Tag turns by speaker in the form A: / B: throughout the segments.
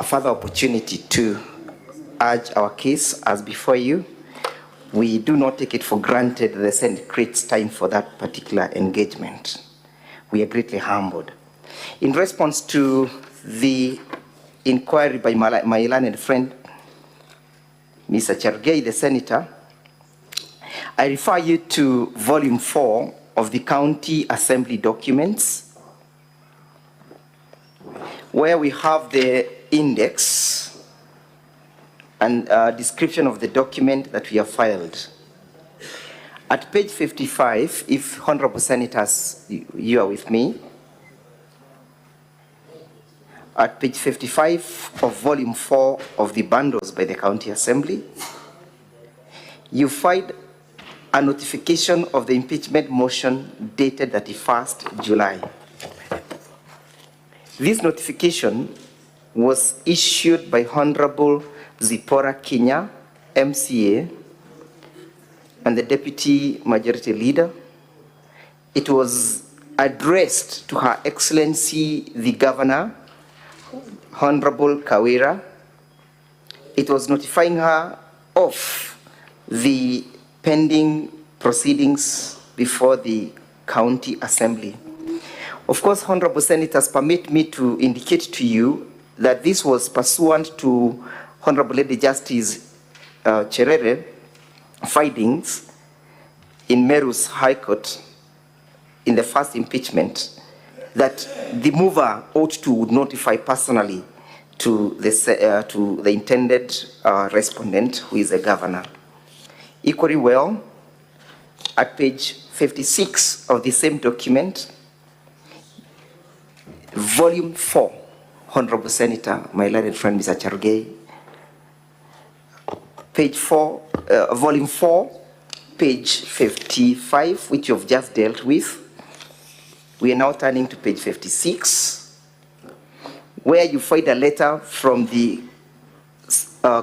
A: a further opportunity to urge our case as before you. We do not take it for granted that the Senate creates time for that particular engagement. We are greatly humbled. In response to the inquiry by my learned friend, Mr. Chergei, the Senator, I refer you to Volume 4 of the County Assembly documents, where we have the index and description of the document that we have filed. At page 55, if Honorable Senators, you are with me, at page 55 of Volume 4 of the bundles by the County Assembly, you find a notification of the impeachment motion dated 31st July. This notification was issued by Honorable Zipporah Kinya, MCA, and the Deputy Majority Leader. It was addressed to Her Excellency the Governor, Honorable Kawira. It was notifying her of the pending proceedings before the County Assembly. Of course, Honorable Senators, permit me to indicate to you that this was pursuant to Honorable Lady Justice Cherere findings in Meru's High Court in the first impeachment, that the mover ought to notify personally to the intended respondent, who is the governor. Equally well, at page 56 of the same document, Volume 4, Honorable Senator, my learned friend Mr. Chergei, page 4, Volume 4, page 55, which you've just dealt with. We are now turning to page 56, where you find a letter from the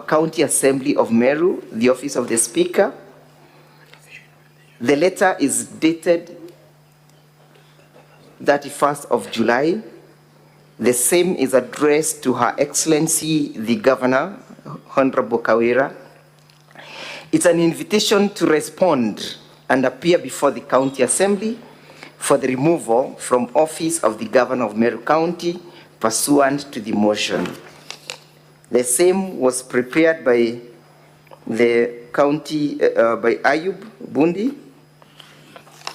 A: County Assembly of Meru, the Office of the Speaker. The letter is dated 31st of July. The same is addressed to Her Excellency the Governor, Honorable Kawira. It's an invitation to respond and appear before the County Assembly for the removal from office of the Governor of Meru County pursuant to the motion. The same was prepared by the county, by Ayub Bundi,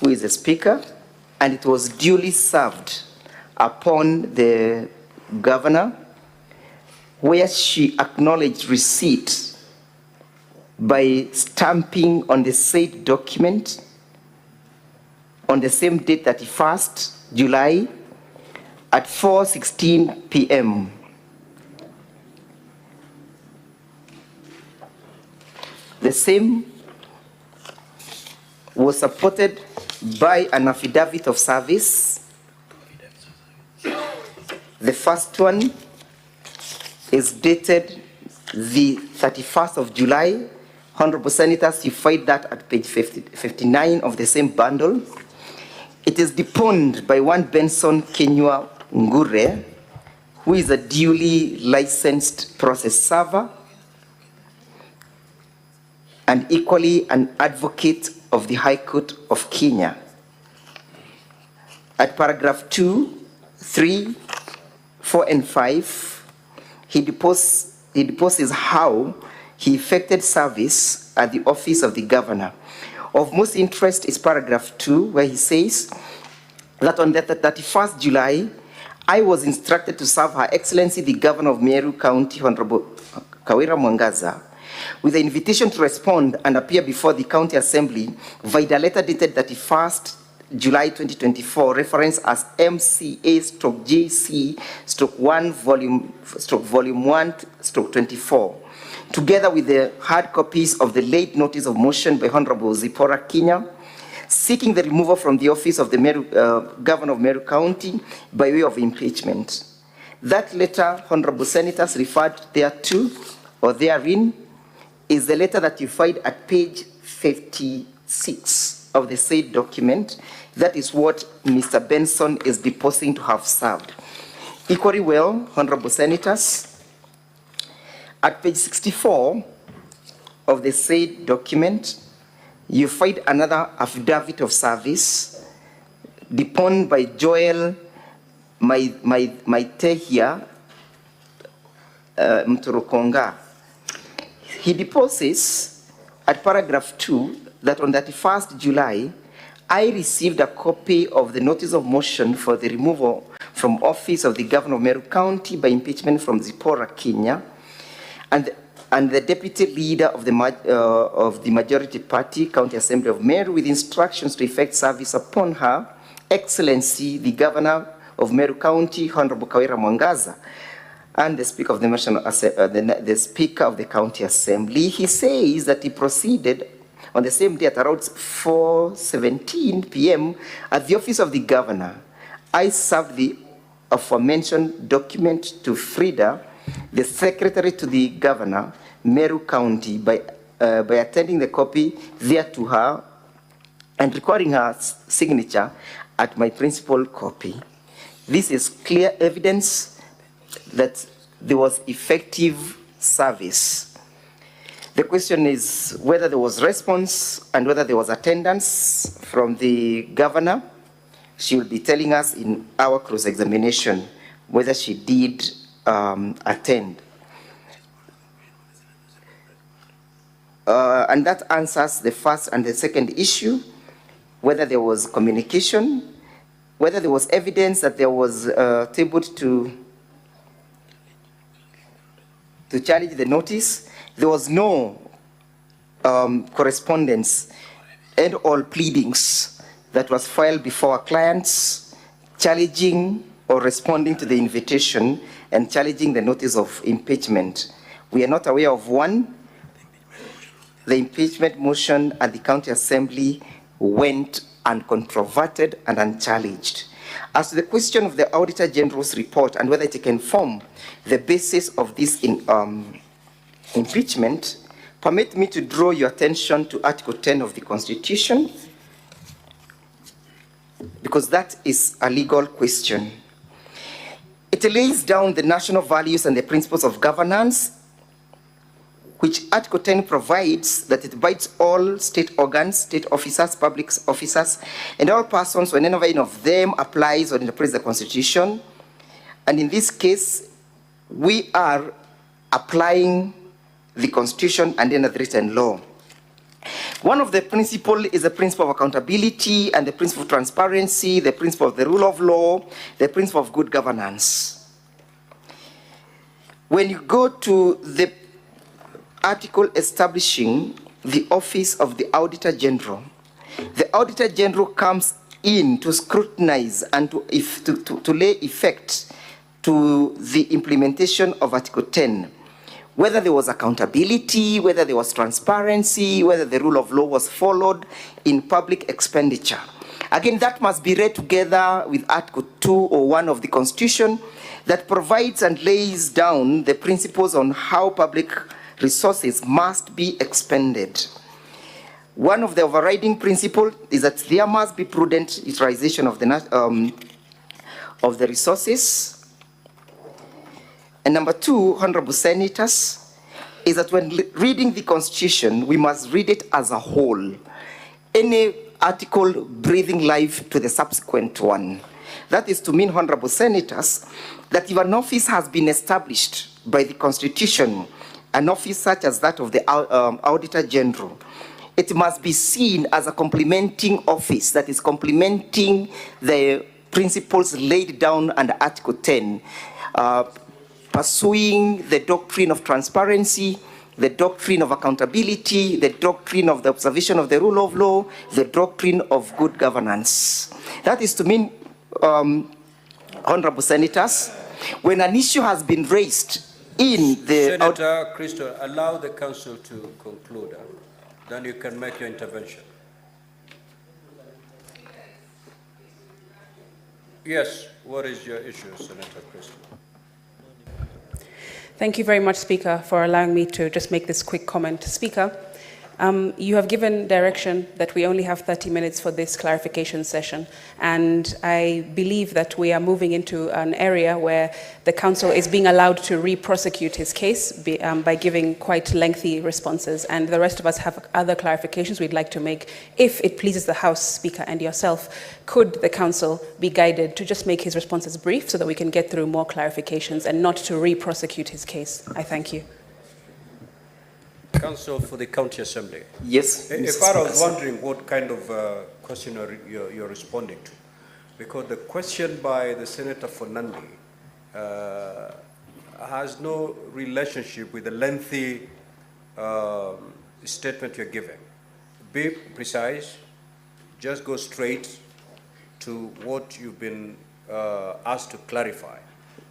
A: who is the Speaker, and it was duly served upon the Governor, where she acknowledged receipt by stamping on the said document on the same date, 31st July, at 4:16 p.m. The same was supported by an affidavit of service. The first one is dated the 31st of July. Honorable Senators, you find that at page 59 of the same bundle. It is deponed by one Benson Kenywa Ngure, who is a duly licensed process server and equally an advocate of the High Court of Kenya. At paragraph 2, 3, 4, and 5, he deposes how he effected service at the office of the Governor. Of most interest is paragraph 2, where he says that on the 31st July, I was instructed to serve Her Excellency the Governor of Meru County, Honorable Kawira Mwangaza, with an invitation to respond and appear before the County Assembly via a letter dated 31st July 2024, reference as MCA/JC/1 volume 1/24, together with the hard copies of the late notice of motion by Honorable Zipporah Kinya, seeking the removal from the office of the Governor of Meru County by way of impeachment. That letter, Honorable Senators, referred thereto or therein is the letter that you find at page 56 of the said document. That is what Mr. Benson is deposing to have served. Equally well, Honorable Senators, At page 64 of the said document, you find another affidavit of service deponed by Joel Maitehia Mturukonga. He deposes at paragraph 2 that on 31st July, I received a copy of the notice of motion for the removal from office of the governor of Meru County by impeachment from Zipporah, Kenya, and the deputy leader of the majority party, County Assembly of Meru, with instructions to effect service upon Her Excellency, the governor of Meru County, Honorable Kawira Mwangaza, and the Speaker of the Speaker of the County Assembly. He says that he proceeded on the same day at around 4:17 p.m. at the office of the governor. I served the aforementioned document to Frida, the secretary to the governor, Meru County, by attending the copy there to her and recording her signature at my principal copy. This is clear evidence that there was effective service. The question is whether there was response and whether there was attendance from the governor. She will be telling us in our cross-examination whether she did attend. And that answers the first and the second issue, whether there was communication, whether there was evidence that there was tabled to challenge the notice. There was no correspondence and all pleadings that was filed before our clients challenging or responding to the invitation and challenging the notice of impeachment. We are not aware of one. The impeachment motion at the County Assembly went uncontroverted and unchallenged. As to the question of the Auditor General's report and whether it can form the basis of this impeachment, permit me to draw your attention to Article 10 of the Constitution, because that is a legal question. It lays down the national values and the principles of governance, which Article 10 provides that it binds all state organs, state officers, public officers, and all persons whenever any of them applies or interprets the Constitution. And in this case, we are applying the Constitution and then the written law. One of the principles is the principle of accountability and the principle of transparency, the principle of the rule of law, the principle of good governance. When you go to the article establishing the office of the Auditor General, the Auditor General comes in to scrutinize and to lay effect to the implementation of Article 10. Whether there was accountability, whether there was transparency, whether the rule of law was followed in public expenditure. Again, that must be read together with Article 2 or 1 of the Constitution that provides and lays down the principles on how public resources must be expended. One of the overriding principles is that there must be prudent utilization of the resources. And number two, honorable senators, is that when reading the Constitution, we must read it as a whole. Any article breathing life to the subsequent one. That is to mean, honorable senators, that if an office has been established by the Constitution, an office such as that of the Auditor General, it must be seen as a complementing office that is complementing the principles laid down under Article 10, pursuing the doctrine of transparency, the doctrine of accountability, the doctrine of the observation of the rule of law, the doctrine of good governance. That is to mean, honorable senators, when an issue has been raised in the...
B: Senator Christo, allow the council to conclude, then you can make your intervention. Yes, what is your issue, Senator Christo?
C: Thank you very much, Speaker, for allowing me to just make this quick comment. Speaker, You have given direction that we only have 30 minutes for this clarification session, and I believe that we are moving into an area where the council is being allowed to re-prosecute his case by giving quite lengthy responses, and the rest of us have other clarifications we'd like to make. If it pleases the House Speaker and yourself, could the council be guided to just make his responses brief so that we can get through more clarifications and not to re-prosecute his case? I thank you.
B: Council for the County Assembly.
A: Yes.
B: If I was wondering what kind of question you're responding to, because the question by the Senator for Nandi has no relationship with the lengthy statement you're giving. Be precise, just go straight to what you've been asked to clarify.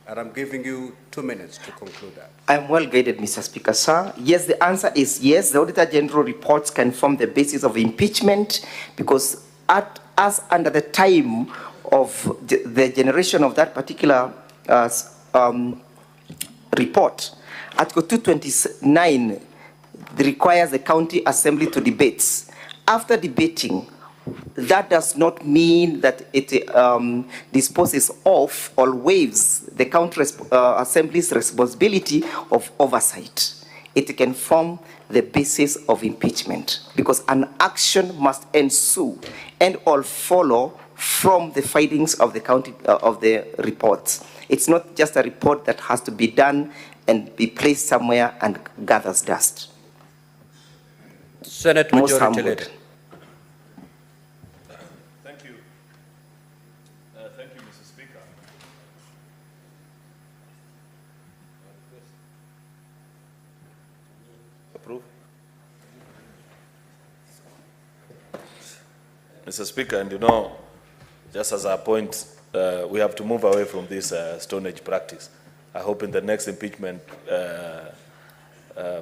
B: And I'm giving you 2 minutes to conclude that.
A: I'm well guided, Mr. Speaker, sir. Yes, the answer is yes. The Auditor General reports can form the basis of impeachment because as under the time of the generation of that particular report, Article 229 requires the County Assembly to debate. After debating, that does not mean that it disposes of or waives the County Assembly's responsibility of oversight. It can form the basis of impeachment because an action must ensue and all follow from the findings of the county of the reports. It's not just a report that has to be done and be placed somewhere and gathers dust.
B: Senate Majority Leader.
D: Mr. Speaker, and you know, just as a point, we have to move away from this Stone Age practice. I hope in the next impeachment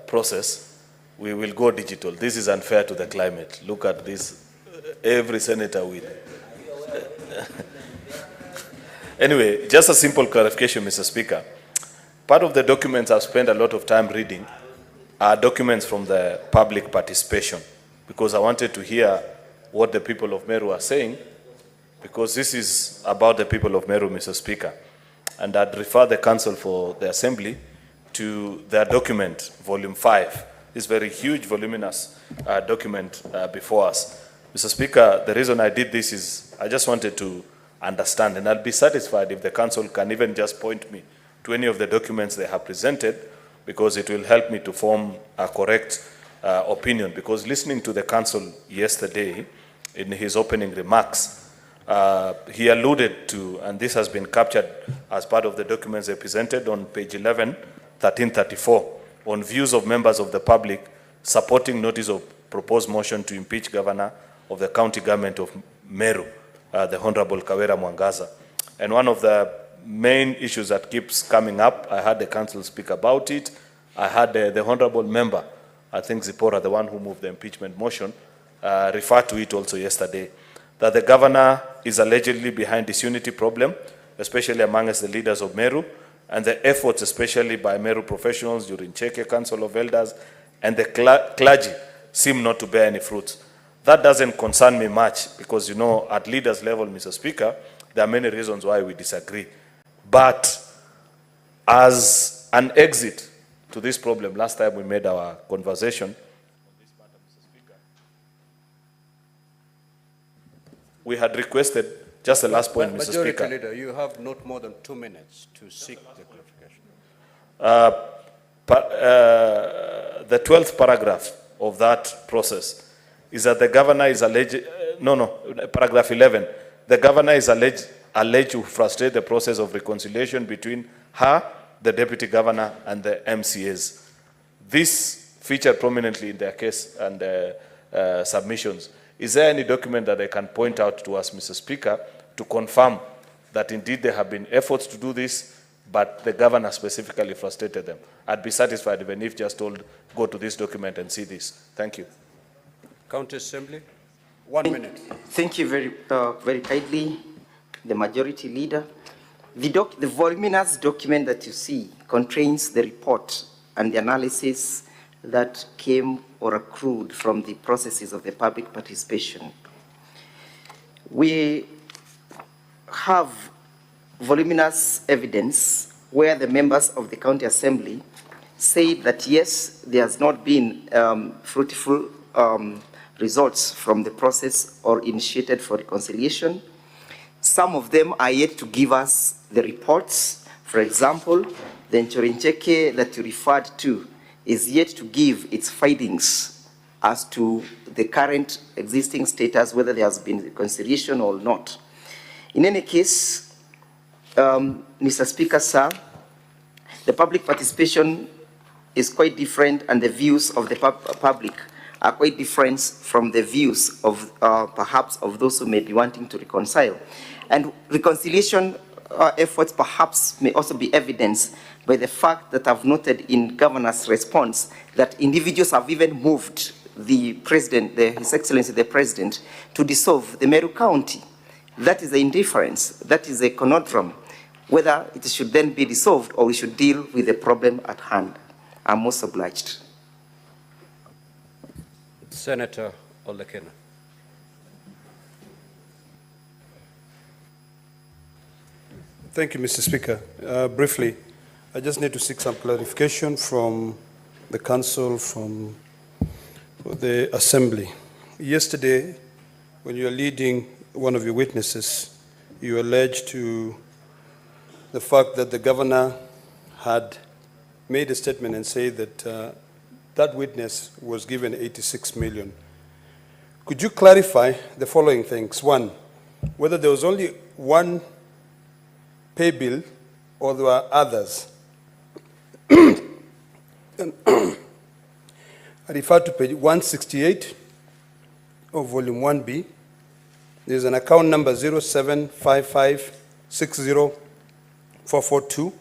D: process, we will go digital. This is unfair to the climate. Look at this, every senator will. Anyway, just a simple clarification, Mr. Speaker. Part of the documents I've spent a lot of time reading are documents from the public participation, because I wanted to hear what the people of Meru are saying, because this is about the people of Meru, Mr. Speaker. And I'd refer the Council for the Assembly to their document, Volume 5, this very huge, voluminous document before us. Mr. Speaker, the reason I did this is I just wanted to understand, and I'll be satisfied if the Council can even just point me to any of the documents they have presented, because it will help me to form a correct opinion. Because listening to the Council yesterday, in his opening remarks, he alluded to, and this has been captured as part of the documents they presented on page 11, 1334, on views of members of the public supporting notice of proposed motion to impeach Governor of the County Government of Meru, the Honorable Kawira Mwangaza. And one of the main issues that keeps coming up, I had the Council speak about it. I had the Honorable Member, I think Zipporah, the one who moved the impeachment motion, referred to it also yesterday, that the Governor is allegedly behind disunity problem, especially amongst the leaders of Meru, and the efforts, especially by Meru professionals during Cheke Council of Elders, and the clergy seem not to bear any fruits. That doesn't concern me much, because, you know, at leaders level, Mr. Speaker, there are many reasons why we disagree. But as an exit to this problem, last time we made our conversation, we had requested, just the last point, Mr.
B: Majority
D: Speaker.
B: Leader, you have not more than 2 minutes to seek the clarification.
D: The 12th paragraph of that process is that the Governor is alleged, paragraph 11, the Governor is alleged to frustrate the process of reconciliation between her, the Deputy Governor, and the MCAs. This featured prominently in their case and submissions. Is there any document that they can point out to us, Mr. Speaker, to confirm that indeed there have been efforts to do this, but the Governor specifically frustrated them? I'd be satisfied even if just told, go to this document and see this. Thank you.
B: County Assembly, 1 minute.
A: Thank you very kindly, the Majority Leader. The voluminous document that you see contains the report and the analysis that came or accrued from the processes of the public participation. We have voluminous evidence where the members of the County Assembly say that yes, there has not been fruitful results from the process or initiated for reconciliation. Some of them are yet to give us the reports. For example, the Nchorincheke that you referred to is yet to give its findings as to the current existing status, whether there has been reconciliation or not. In any case, Mr. Speaker, sir, the public participation is quite different, and the views of the public are quite different from the views of perhaps of those who may be wanting to reconcile. And reconciliation efforts perhaps may also be evidenced by the fact that I've noted in Governor's response that individuals have even moved the President, His Excellency the President, to dissolve the Meru County. That is the indifference, that is a conundrum, whether it should then be dissolved or we should deal with the problem at hand. I'm most obliged.
B: Senator Olekena.
E: Thank you, Mr. Speaker. Briefly, I just need to seek some clarification from the Council, from the Assembly. Yesterday, when you were leading one of your witnesses, you alleged to the fact that the Governor had made a statement and said that that witness was given 86 million. Could you clarify the following things? One, whether there was only one pay bill or there were others. I refer to page 168 of volume 1B. There's an account number 075560442,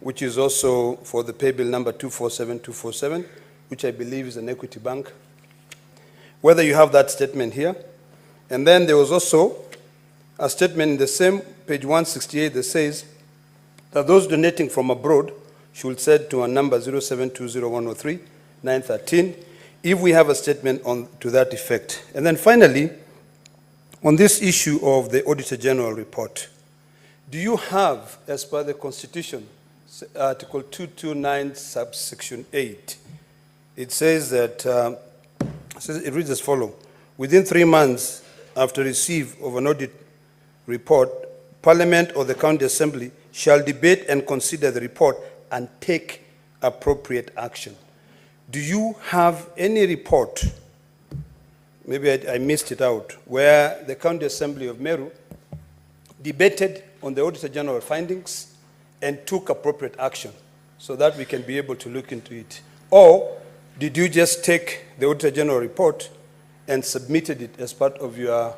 E: which is also for the pay bill number 247247, which I believe is an Equity Bank. Whether you have that statement here. And then there was also a statement in the same page 168 that says that those donating from abroad should send to a number 0720103-913 if we have a statement to that effect. And then finally, on this issue of the Auditor General report, do you have, as per the Constitution, Article 229, subsection 8, it says that, it reads as follows: within 3 months after receipt of an audit report, Parliament or the County Assembly shall debate and consider the report and take appropriate action. Do you have any report, maybe I missed it out, where the County Assembly of Meru debated on the Auditor General findings and took appropriate action so that we can be able to look into it? Or did you just take the Auditor General report and submitted it as part of your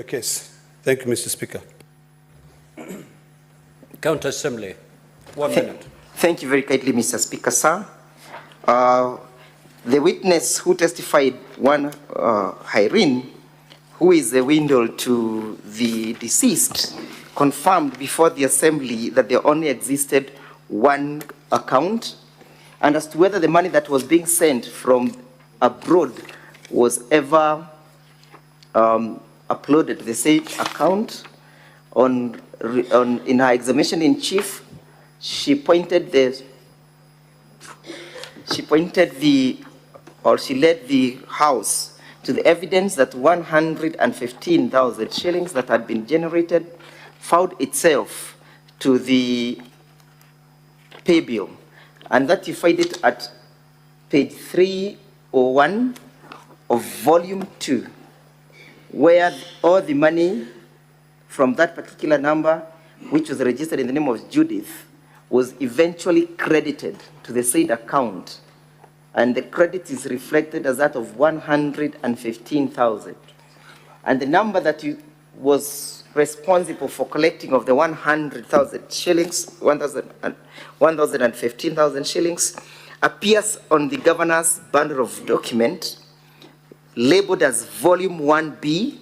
E: case? Thank you, Mr. Speaker.
B: County Assembly, 1 minute.
A: Thank you very kindly, Mr. Speaker, sir. The witness who testified, one Irene, who is the window to the deceased, confirmed before the Assembly that there only existed one account, and as to whether the money that was being sent from abroad was ever uploaded to the same account. In her examination in chief, she led the House to the evidence that 115,000 shillings that had been generated found itself to the pay bill, and that you find it at page 301 of volume 2, where all the money from that particular number, which was registered in the name of Judith, was eventually credited to the said account, and the credit is reflected as that of 115,000. And the number that was responsible for collecting of the 100,000 shillings, 1,015,000 shillings, appears on the Governor's bundle of document labeled as Volume 1B,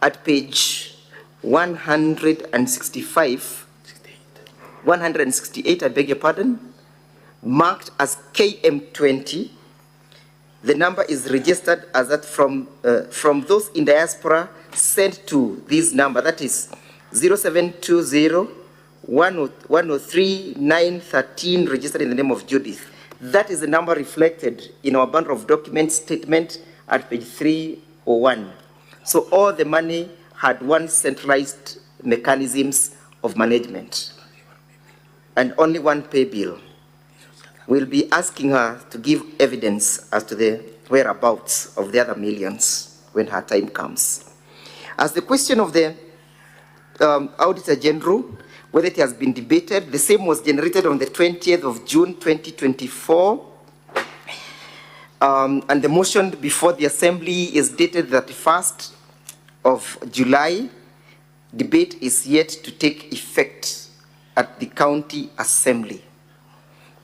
A: at page 168, I beg your pardon, marked as KM20. The number is registered as that from those in diaspora sent to this number, that is 0720 103 913, registered in the name of Judith. That is the number reflected in our bundle of documents statement at page 301. So all the money had one centralized mechanisms of management and only one pay bill. We'll be asking her to give evidence as to the whereabouts of the other millions when her time comes. As the question of the Auditor General, whether it has been debated, the same was generated on the 20th of June 2024. And the motion before the Assembly is dated the 31st of July. Debate is yet to take effect at the County Assembly.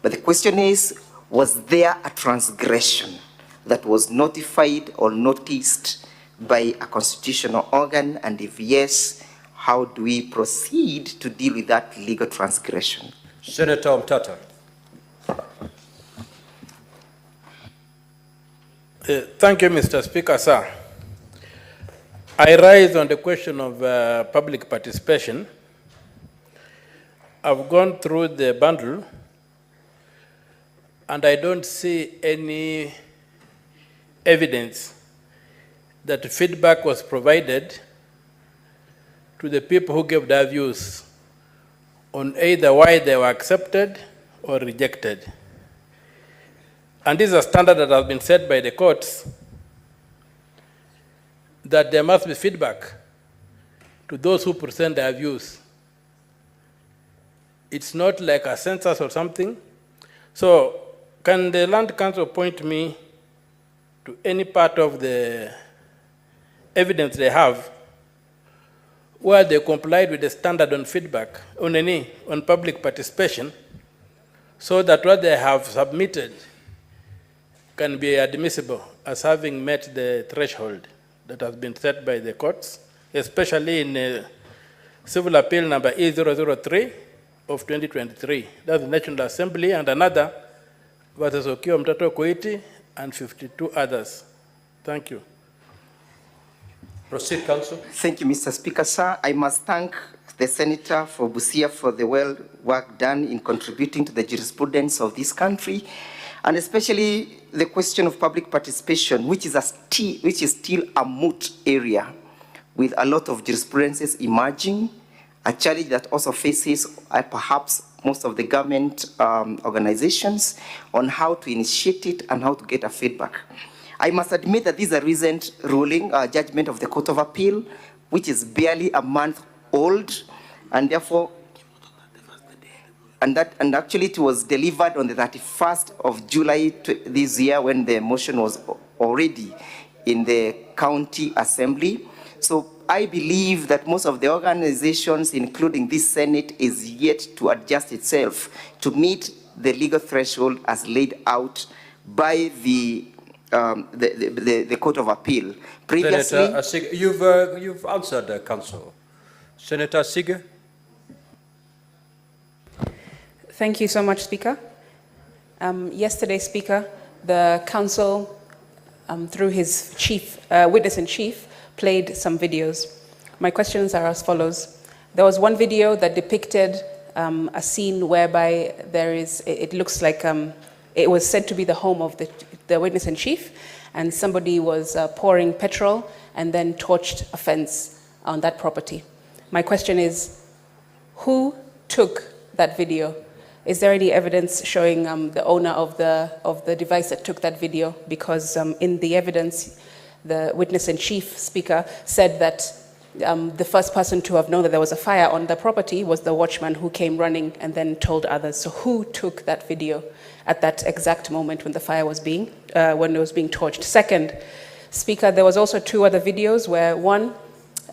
A: But the question is, was there a transgression that was notified or noticed by a constitutional organ? And if yes, how do we proceed to deal with that legal transgression?
B: Senator Mtata.
F: Thank you, Mr. Speaker, sir. I rise on the question of public participation. I've gone through the bundle, and I don't see any evidence that feedback was provided to the people who gave their views on either why they were accepted or rejected. And this is a standard that has been set by the courts, that there must be feedback to those who present their views. It's not like a census or something. So can the Land Council point me to any part of the evidence they have where they complied with the standard on feedback, on public participation, so that what they have submitted can be admissible as having met the threshold that has been set by the courts, especially in Civil Appeal number E003 of 2023. That's the National Assembly, and another versus Okio Mtato Koiti and 52 others. Thank you.
B: Proceed, Counsel.
A: Thank you, Mr. Speaker, sir. I must thank the Senator for Busia for the work done in contributing to the jurisprudence of this country, and especially the question of public participation, which is still a moot area with a lot of jurisprudences emerging, a challenge that also faces perhaps most of the government organizations on how to initiate it and how to get a feedback. I must admit that this is a recent ruling, judgment of the Court of Appeal, which is barely a month old, and therefore, and actually it was delivered on the 31st of July this year, when the motion was already in the County Assembly. So I believe that most of the organizations, including this Senate, is yet to adjust itself to meet the legal threshold as laid out by the Court of Appeal. Previously,
B: Senator Asige, you've answered the Council. Senator Asige.
C: Thank you so much, Speaker. Yesterday, Speaker, the Council, through his witness-in-chief, played some videos. My questions are as follows. There was one video that depicted a scene whereby it looks like it was said to be the home of the witness-in-chief, and somebody was pouring petrol and then torched a fence on that property. My question is, who took that video? Is there any evidence showing the owner of the device that took that video? Because in the evidence, the witness-in-chief, Speaker, said that the first person to have known that there was a fire on the property was the watchman who came running and then told others. So who took that video at that exact moment when the fire was being torched? Second, Speaker, there was also two other videos where one,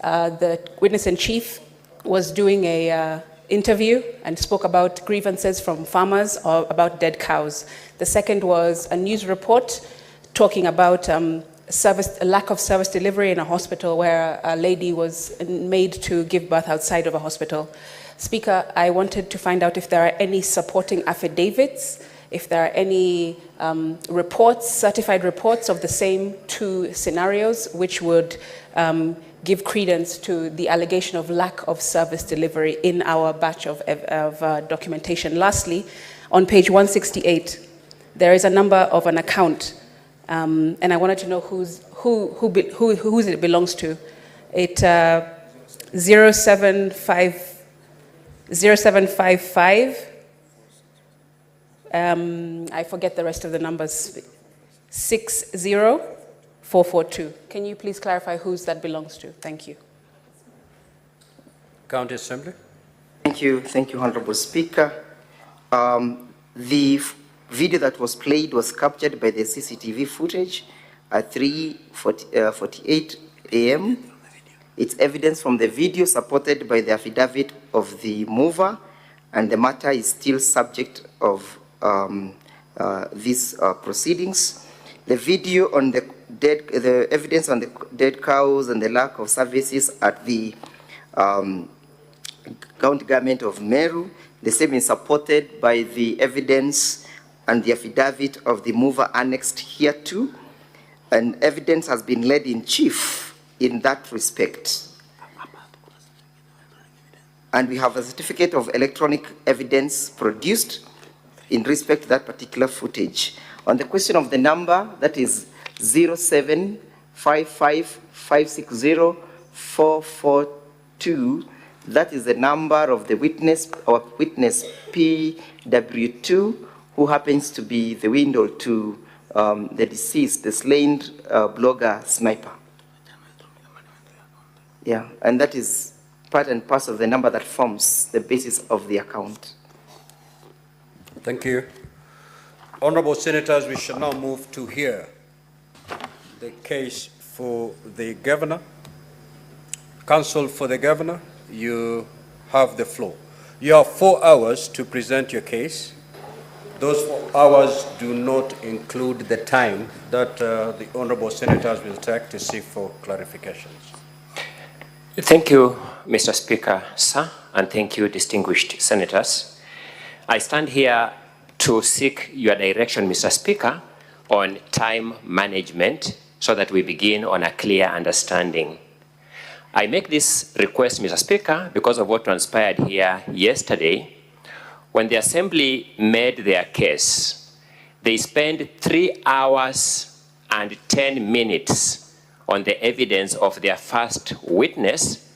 C: the witness-in-chief was doing a interview and spoke about grievances from farmers or about dead cows. The second was a news report talking about a lack of service delivery in a hospital where a lady was made to give birth outside of a hospital. Speaker, I wanted to find out if there are any supporting affidavits if there are any reports, certified reports of the same two scenarios, which would give credence to the allegation of lack of service delivery in our batch of documentation. Lastly, on page 168, there is a number of an account, and I wanted to know whose it belongs to. It 0755. I forget the rest of the numbers. 60442. Can you please clarify whose that belongs to? Thank you.
B: County Assembly.
A: Thank you, Honorable Speaker. The video that was played was captured by the CCTV footage at 3:48 a.m. It's evidence from the video supported by the affidavit of the mover, and the matter is still subject of these proceedings. The video on the evidence on the dead cows and the lack of services at the county government of Meru, the same is supported by the evidence and the affidavit of the mover annexed here too, and evidence has been laid in chief in that respect. And we have a certificate of electronic evidence produced in respect to that particular footage. On the question of the number, that is 0755560442, that is the number of the witness, our witness PW2, who happens to be the window to the deceased, the slain blogger Sniper. Yeah, and that is part and parcel of the number that forms the basis of the account.
B: Thank you. Honorable Senators, we shall now move to hear the case for the governor. Counsel for the governor, you have the floor. You have 4 hours to present your case. Those 4 hours do not include the time that the honorable senators will take to seek for clarifications.
G: Thank you, Mr. Speaker, sir, and thank you, distinguished senators. I stand here to seek your direction, Mr. Speaker, on time management so that we begin on a clear understanding. I make this request, Mr. Speaker, because of what transpired here yesterday. When the Assembly made their case, they spent 3 hours and 10 minutes on the evidence of their first witness,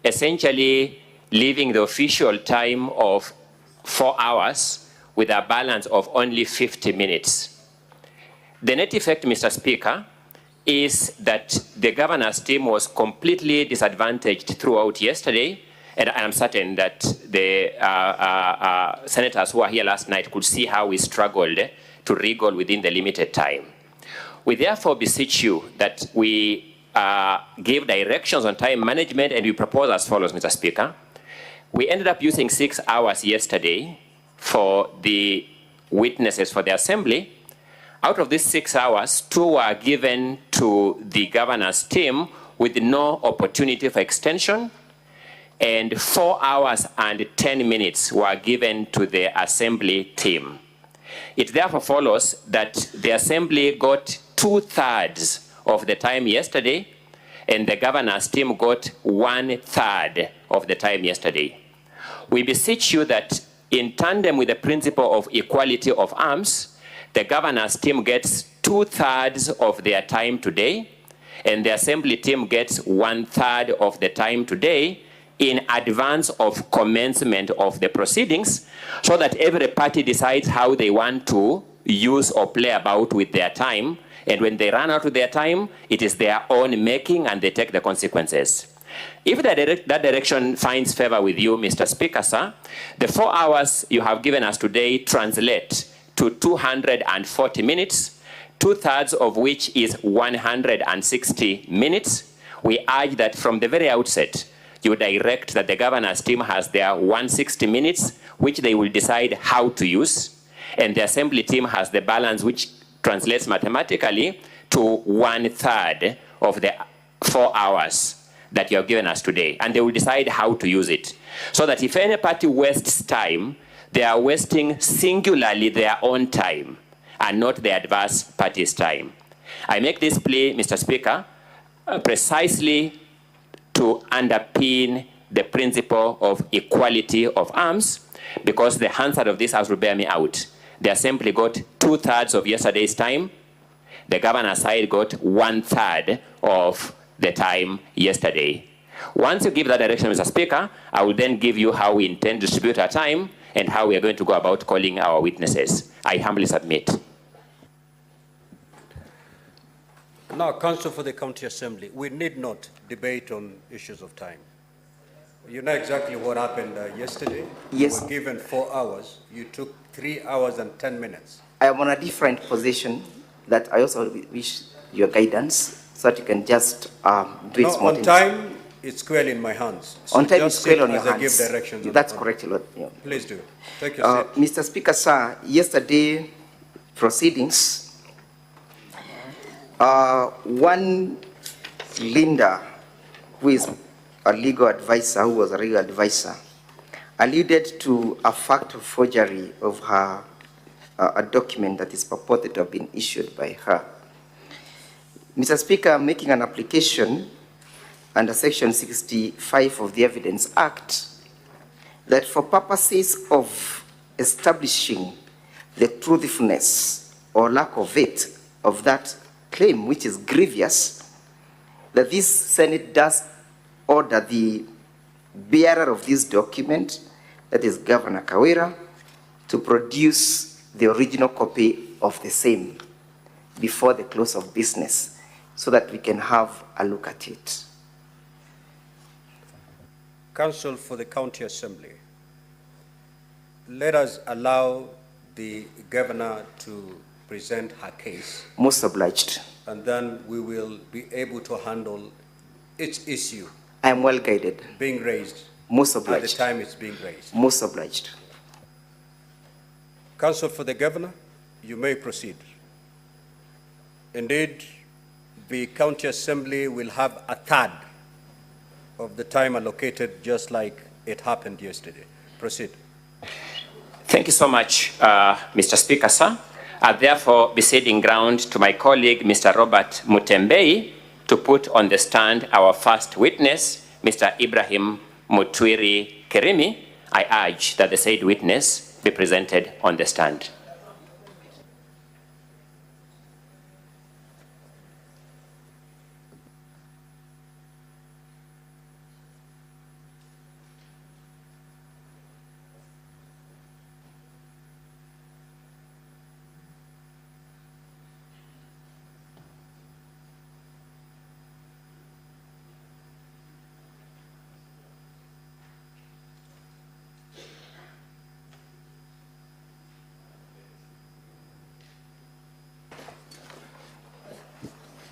G: essentially leaving the official time of 4 hours with a balance of only 50 minutes. The net effect, Mr. Speaker, is that the governor's team was completely disadvantaged throughout yesterday, and I'm certain that the senators who were here last night could see how we struggled to wriggle within the limited time. We therefore beseech you that we give directions on time management, and we propose as follows, Mr. Speaker. We ended up using 6 hours yesterday for the witnesses for the Assembly. Out of these 6 hours, 2 were given to the governor's team with no opportunity for extension, and 4 hours and 10 minutes were given to the Assembly team. It therefore follows that the Assembly got 2/3 of the time yesterday, and the governor's team got 1/3 of the time yesterday. We beseech you that in tandem with the principle of equality of arms, the governor's team gets 2/3 of their time today, and the Assembly team gets 1/3 of the time today in advance of commencement of the proceedings, so that every party decides how they want to use or play about with their time, and when they run out of their time, it is their own making and they take the consequences. If that direction finds favor with you, Mr. Speaker, sir, the 4 hours you have given us today translate to 240 minutes, 2/3 of which is 160 minutes. We urge that from the very outset, you direct that the governor's team has their 160 minutes, which they will decide how to use, and the Assembly team has the balance, which translates mathematically to 1/3 of the 4 hours that you have given us today, and they will decide how to use it. So that if any party wastes time, they are wasting singularly their own time and not the adverse party's time. I make this plea, Mr. Speaker, precisely to underpin the principle of equality of arms, because the Hansard of this House will bear me out. The Assembly got 2/3 of yesterday's time. The governor's side got 1/3 of the time yesterday. Once you give that direction, Mr. Speaker, I will then give you how we intend to distribute our time and how we are going to go about calling our witnesses. I humbly submit.
B: Now, Counsel for the County Assembly, we need not debate on issues of time. You know exactly what happened yesterday.
A: Yes.
B: You were given 4 hours. You took 3 hours and 10 minutes.
A: I am on a different position that I also wish your guidance so that you can just do it
B: No, on time, it's squarely in my hands. So
A: on time,
B: just
A: it's clear on
B: sit
A: your
B: as I
A: hands.
B: give directions on
A: That's
B: the
A: correct, Lord. Yeah.
B: Please do. Take your seat.
A: Mr. Speaker, sir, yesterday proceedings, one Linda, who is a legal advisor, who was a legal advisor, alluded to a fact of forgery of her, a document that is purported to have been issued by her. Mr. Speaker, making an application under Section 65 of the Evidence Act, that for purposes of establishing the truthfulness or lack of it of that claim, which is grievous, that this Senate does order the bearer of this document, that is Governor Kawira, to produce the original copy of the same before the close of business so that we can have a look at it.
B: Counsel for the County Assembly, let us allow the governor to present her case,
A: Most obliged.
B: and then we will be able to handle each issue
A: I am well guided.
B: being raised
A: Most
B: at the
A: obliged.
B: time it's being raised.
A: Most obliged.
B: Counsel for the governor, you may proceed. Indeed, the County Assembly will have 1/3 of the time allocated, just like it happened yesterday. Proceed.
G: Thank you so much, Mr. Speaker, sir. I therefore be ceding ground to my colleague, Mr. Robert Mutembei, to put on the stand our first witness, Mr. Ibrahim Mutwiri Kerimi. I urge that the said witness be presented on the stand.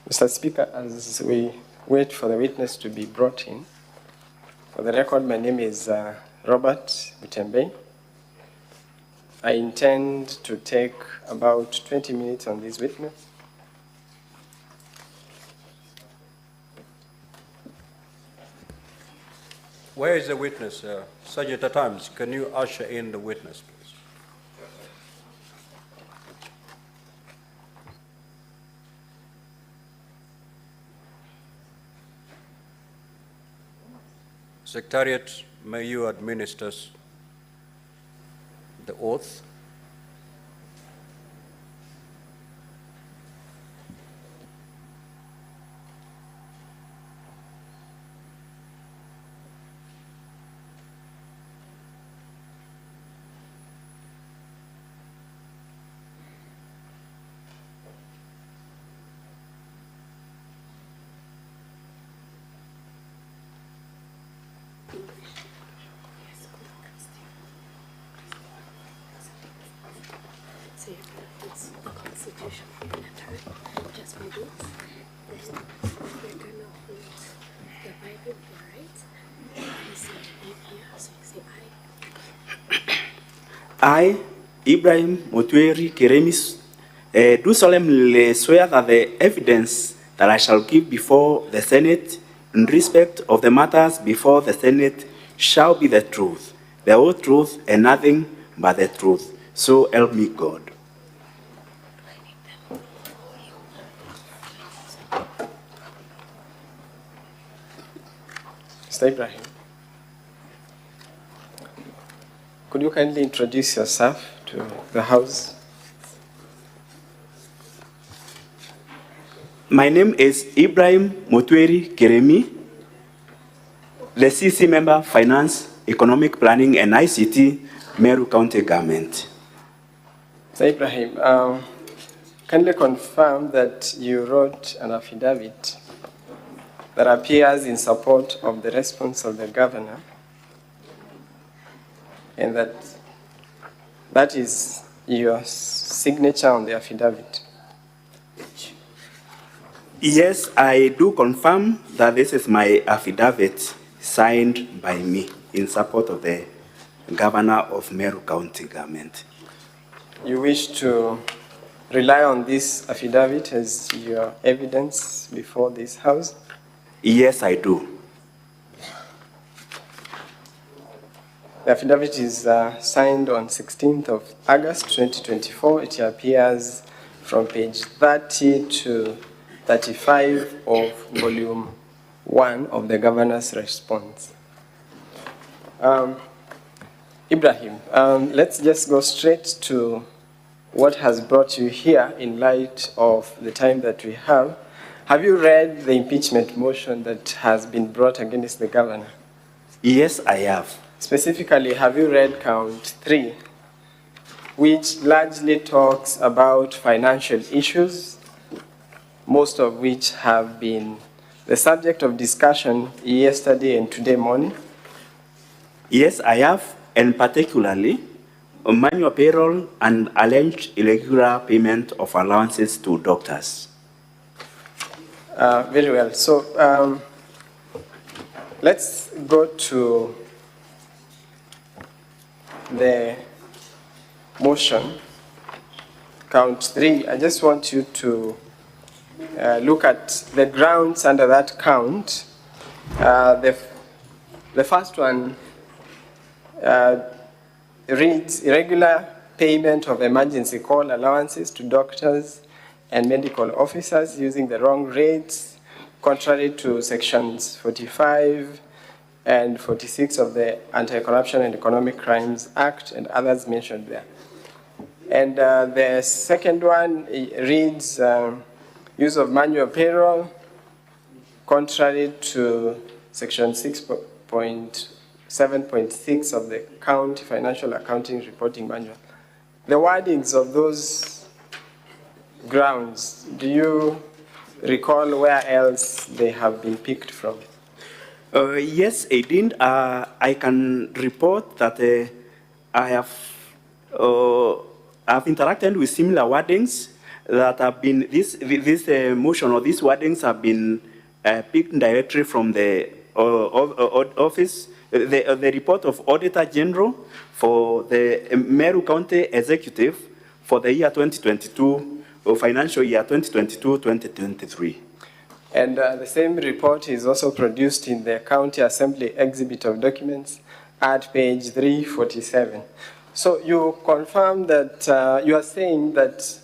H: Mr. Speaker, as we wait for the witness to be brought in, for the record, my name is Robert Mutembei. I intend to take about 20 minutes on this witness.
B: Where is the witness? Sergeant at Arms, can you usher in the witness, please? Secretariat, may you administer the oath.
I: It's the Constitution. Just my books. We're gonna hold the Bible here, right? You say here, so you say
J: I, Ibrahim Mutwiri Kerimi, do solemnly swear that the evidence that I shall give before the Senate in respect of the matters before the Senate shall be the truth, the whole truth, and nothing but the truth. So help me God.
H: Mr. Ibrahim, could you kindly introduce yourself to the House?
J: My name is Ibrahim Motweri Keremi, the CC member, Finance, Economic Planning and ICT, Meru County Government.
H: Mr. Ibrahim, kindly confirm that you wrote an affidavit that appears in support of the response of the governor, and that is your signature on the affidavit.
J: Yes, I do confirm that this is my affidavit signed by me in support of the governor of Meru County Government.
H: You wish to rely on this affidavit as your evidence before this House?
J: Yes, I do.
H: The affidavit is signed on 16th of August 2024. It appears from page 30 to 35 of volume 1 of the governor's response. Ibrahim, let's just go straight to what has brought you here in light of the time that we have. Have you read the impeachment motion that has been brought against the governor?
J: Yes, I have.
H: Specifically, have you read count 3, which largely talks about financial issues, most of which have been the subject of discussion yesterday and today morning?
J: Yes, I have, and particularly manual payroll and alleged irregular payment of allowances to doctors.
H: Very well. So let's go to the motion, count 3. I just want you to look at the grounds under that count. The first one reads irregular payment of emergency call allowances to doctors and medical officers using the wrong rates, contrary to sections 45 and 46 of the Anti-Corruption and Economic Crimes Act and others mentioned there. And the second one reads use of manual payroll, contrary to section 6.7.6 of the County Financial Accounting Reporting Manual. The wordings of those grounds, do you recall where else they have been picked from?
J: Yes, Aideen, I can report that I have interacted with similar wordings that have been, this motion or these wordings have been picked directly from the office, the report of Auditor General for the Meru County Executive for the year 2022, or financial year 2022-2023.
H: And the same report is also produced in the County Assembly Exhibit of Documents at page 347. So you confirm that you are saying that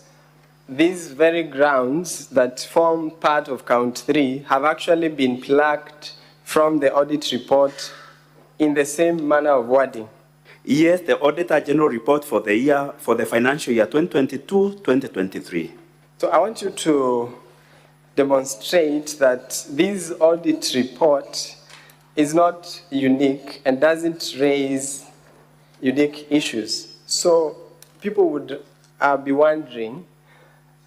H: these very grounds that form part of count 3 have actually been plucked from the audit report in the same manner of wording?
J: Yes, the Auditor General report for the year, for the financial year 2022-2023.
H: So I want you to demonstrate that this audit report is not unique and doesn't raise unique issues. So people would be wondering,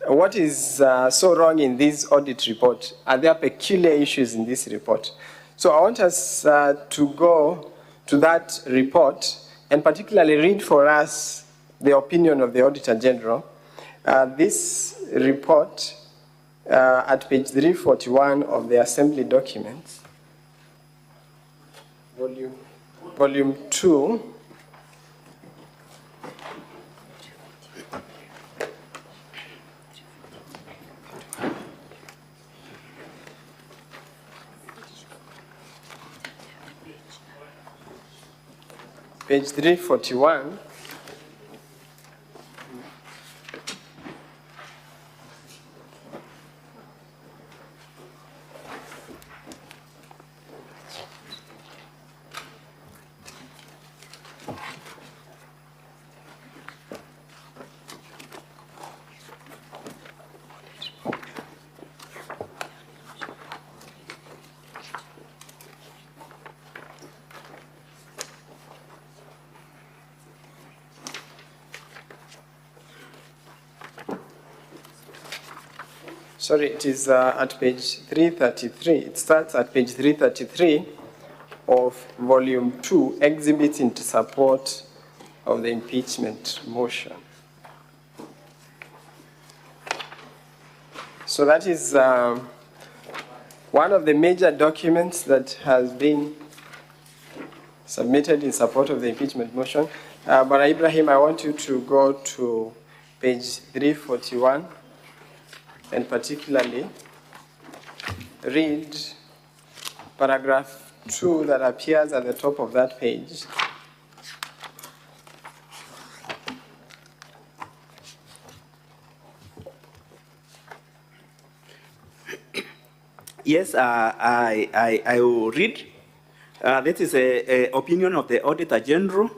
H: what is so wrong in this audit report? Are there peculiar issues in this report? So I want us to go to that report and particularly read for us the opinion of the Auditor General. This report at page 341 of the Assembly Documents, volume 2, page 341, Sorry, it is at page 333. It starts at page 333 of volume 2, exhibits into support of the impeachment motion. So that is one of the major documents that has been submitted in support of the impeachment motion. But Ibrahim, I want you to go to page 341 and particularly read paragraph 2 that appears at the top of that page.
J: Yes, I will read. This is an opinion of the Auditor General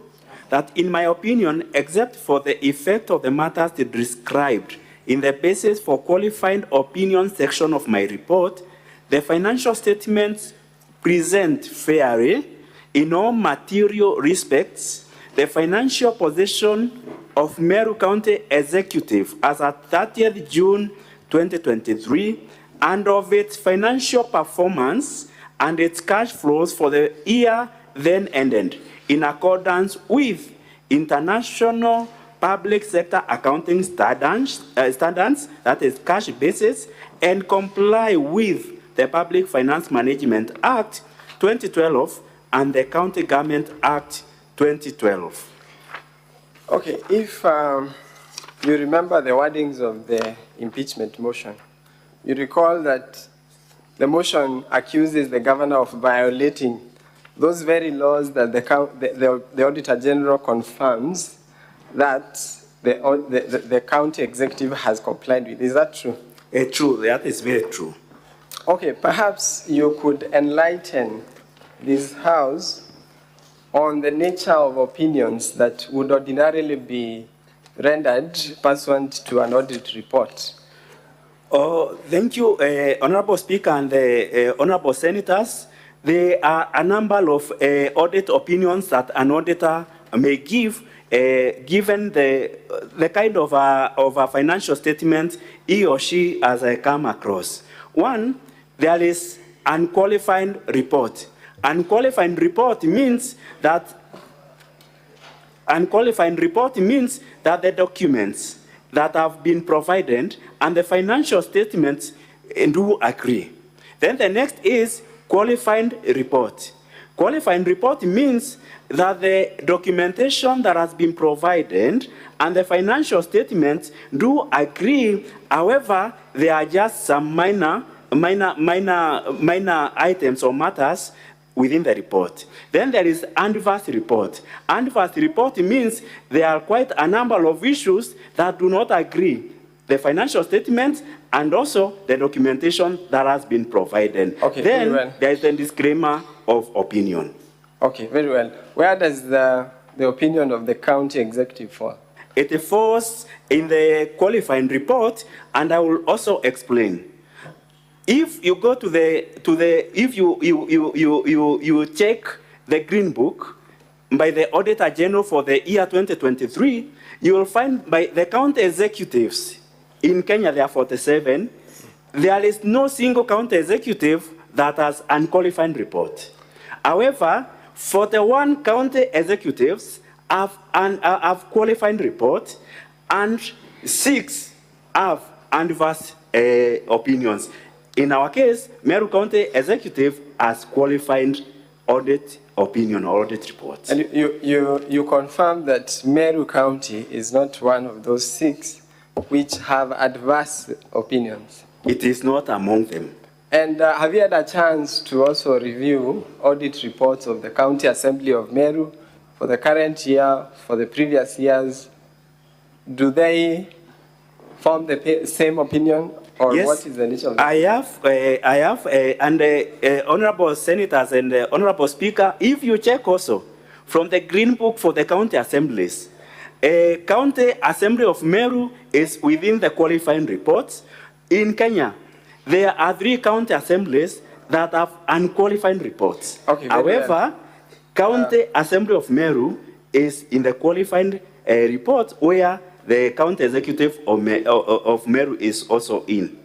J: that, in my opinion, except for the effect of the matters described in the basis for qualified opinion section of my report, the financial statements present fairly, in all material respects, the financial position of Meru County Executive as at 30th June 2023, and of its financial performance and its cash flows for the year then ended, in accordance with international public sector accounting standards, that is cash basis, and comply with the Public Finance Management Act 2012 and the County Government Act 2012.
H: Okay, if you remember the wordings of the impeachment motion, you recall that the motion accuses the governor of violating those very laws that the Auditor General confirms that the county executive has complied with. Is that true?
J: True, that is very true.
H: Okay, perhaps you could enlighten this House on the nature of opinions that would ordinarily be rendered pursuant to an audit report.
J: Oh, thank you, Honorable Speaker and the Honorable Senators. There are a number of audit opinions that an auditor may give, given the kind of a financial statement he or she has come across. One, there is unqualified report. Unqualified report means that the documents that have been provided and the financial statements do agree. Then the next is qualified report. Qualified report means that the documentation that has been provided and the financial statements do agree. However, there are just some minor items or matters within the report. Then there is adverse report. Adverse report means there are quite a number of issues that do not agree. The financial statements and also the documentation that has been provided.
H: Okay,
J: then
H: very well.
J: there is a disclaimer of opinion.
H: Okay, very well. Where does the opinion of the county executive fall?
J: It falls in the qualifying report, and I will also explain. If you go if you check the Green Book by the Auditor General for the year 2023, you will find by the county executives in Kenya, there are 47. There is no single county executive that has unqualified report. However, 41 county executives have qualified report, and 6 have adverse opinions. In our case, Meru County Executive has qualified audit opinion or audit report.
H: And you confirm that Meru County is not one of those 6 which have adverse opinions?
J: It is not among them.
H: And have you had a chance to also review audit reports of the County Assembly of Meru for the current year, for the previous years? do they form the same opinion, or
J: Yes,
H: what is the nature of the
J: I have, and honorable senators and honorable speaker, if you check also from the Green Book for the county assemblies, County Assembly of Meru is within the qualifying reports. In Kenya, there are 3 county assemblies that have unqualified reports.
H: Okay, very
J: However,
H: well.
J: County Assembly of Meru is in the qualified report where the county executive of Meru is also in.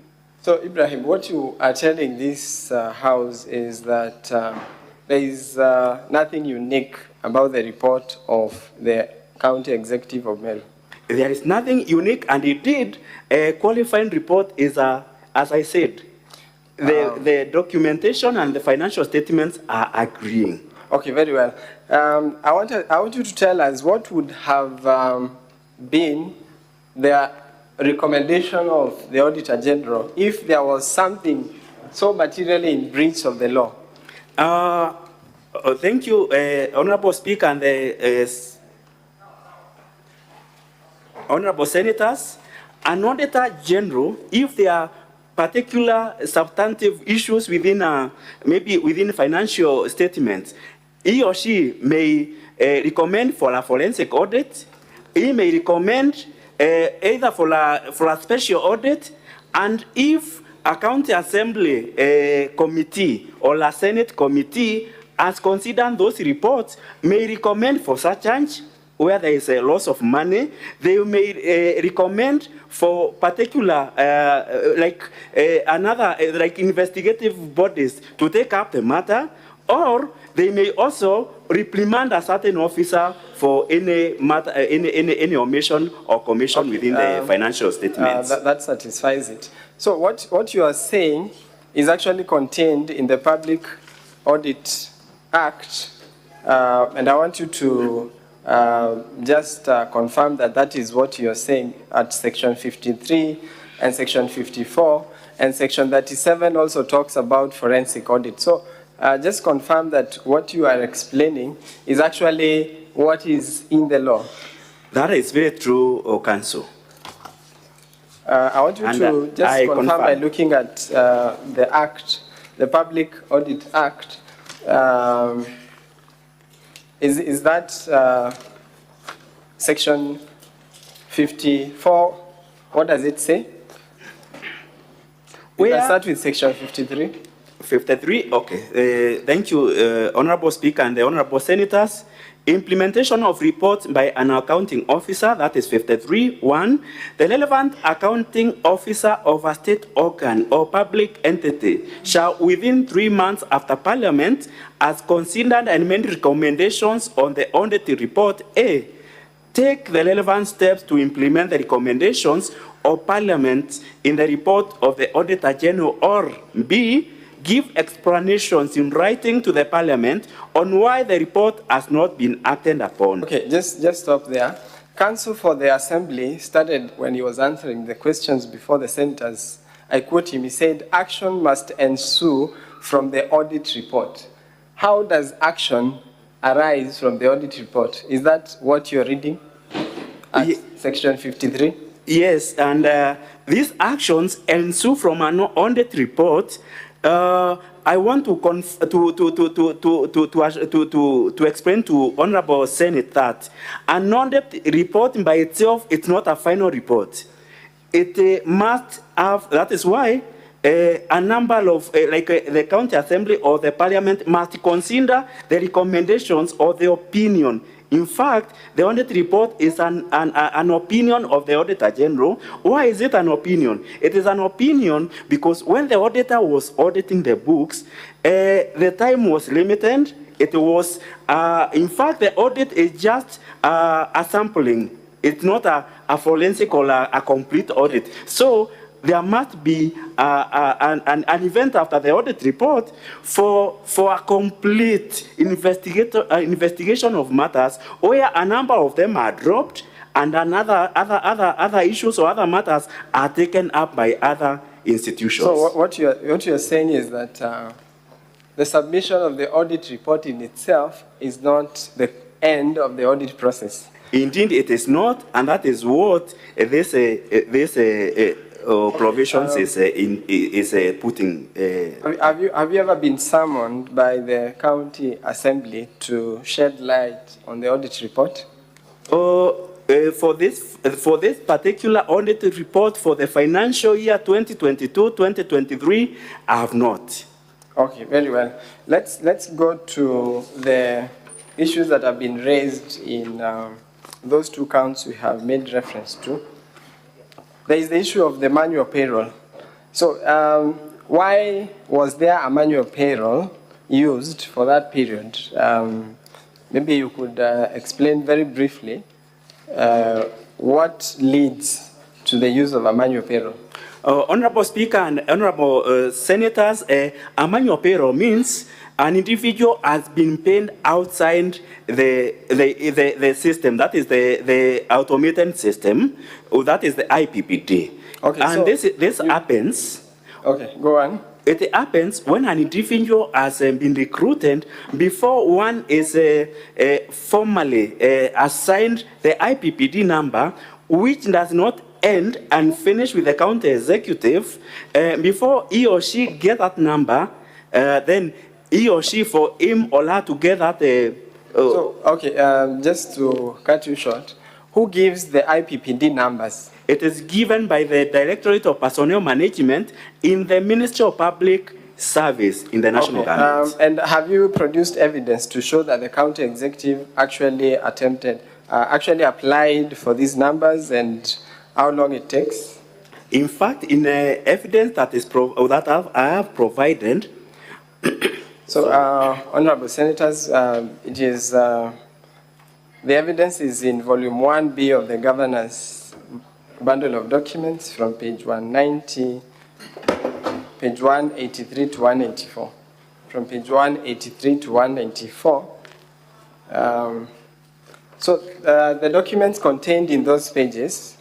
H: So, Ibrahim, what you are telling this House is that there is nothing unique about the report of the County Executive of Meru.
J: There is nothing unique, and indeed, a qualifying report is, as I said, the documentation and the financial statements are agreeing.
H: Okay, very well. I want you to tell us what would have been the recommendation of the Auditor General if there was something so materially in breach of the law.
J: Thank you, Honorable Speaker and the Honorable Senators. An Auditor General, if there are particular substantive issues within, maybe within financial statements, he or she may recommend for a forensic audit. He may recommend either for a special audit, and if a county assembly committee or a Senate committee has considered those reports, may recommend for such change where there is a loss of money. They may recommend for particular, like investigative bodies to take up the matter, or they may also reprimand a certain officer for any matter, any omission or commission within the financial statements.
H: That satisfies it. So what you are saying is actually contained in the Public Audit Act, and I want you to just confirm that that is what you are saying at Section 53 and Section 54, and Section 37 also talks about forensic audit. So just confirm that what you are explaining is actually what is in the law.
J: That is very true, Council.
H: I want you to just confirm by looking at the Act, the Public Audit Act. Is that Section 54? What does it say? We can start with Section 53.
J: 53, okay. Thank you, Honorable Speaker and the Honorable Senators. Implementation of reports by an accounting officer, that is 53.1. The relevant accounting officer of a state organ or public entity shall, within 3 months after Parliament, has considered and made recommendations on the audited report, A, take the relevant steps to implement the recommendations of Parliament in the report of the Auditor General, or B, give explanations in writing to the Parliament on why the report has not been acted upon.
H: Okay, just stop there. Counsel for the Assembly started when he was answering the questions before the senators. I quote him, he said, action must ensue from the audit report. How does action arise from the audit report? Is that what you're reading at Section 53?
J: Yes, and these actions ensue from an audit report. I want to explain to Honorable Senate that an audit report by itself, it's not a final report. It must have, that is why a number of, the County Assembly or the Parliament must consider the recommendations or the opinion. In fact, the audit report is an opinion of the Auditor General. Why is it an opinion? It is an opinion because when the auditor was auditing the books, the time was limited. It was, in fact, the audit is just a sampling. It's not a forensic or a complete audit. So there must be an event after the audit report for a complete investigation of matters where a number of them are dropped and other issues or other matters are taken up by other institutions.
H: So what you're saying is that the submission of the audit report in itself is not the end of the audit process.
J: Indeed, it is not, and that is what this provisions is putting.
H: Have you ever been summoned by the county assembly to shed light on the audit report?
J: For this particular audit report for the financial year 2022-2023, I have not.
H: Okay, very well. Let's go to the issues that have been raised in those two counts we have made reference to. There is the issue of the manual payroll. So why was there a manual payroll used for that period? Maybe you could explain very briefly what leads to the use of a manual payroll.
J: Honorable Speaker and Honorable Senators, a manual payroll means an individual has been paid outside the system, that is the automated system, or that is the IPPD. Okay, and so this happens.
H: Okay, go on.
J: It happens when an individual has been recruited before one is formally assigned the IPPD number, which does not end and finish with the county executive. Before he or she get that number, then he or she, for him or her to get that.
H: Just to cut you short, who gives the IPPD numbers?
J: It is given by the Directorate of Personnel Management in the Ministry of Public Service in the national government.
H: And have you produced evidence to show that the county executive actually applied for these numbers and how long it takes?
J: In fact, in the evidence that I have provided.
H: So, Honorable Senators, it is the evidence is in Volume 1B of the Governor's bundle of documents from page 190, page 183 to 184. From page 183 to 194. The documents contained in those pages,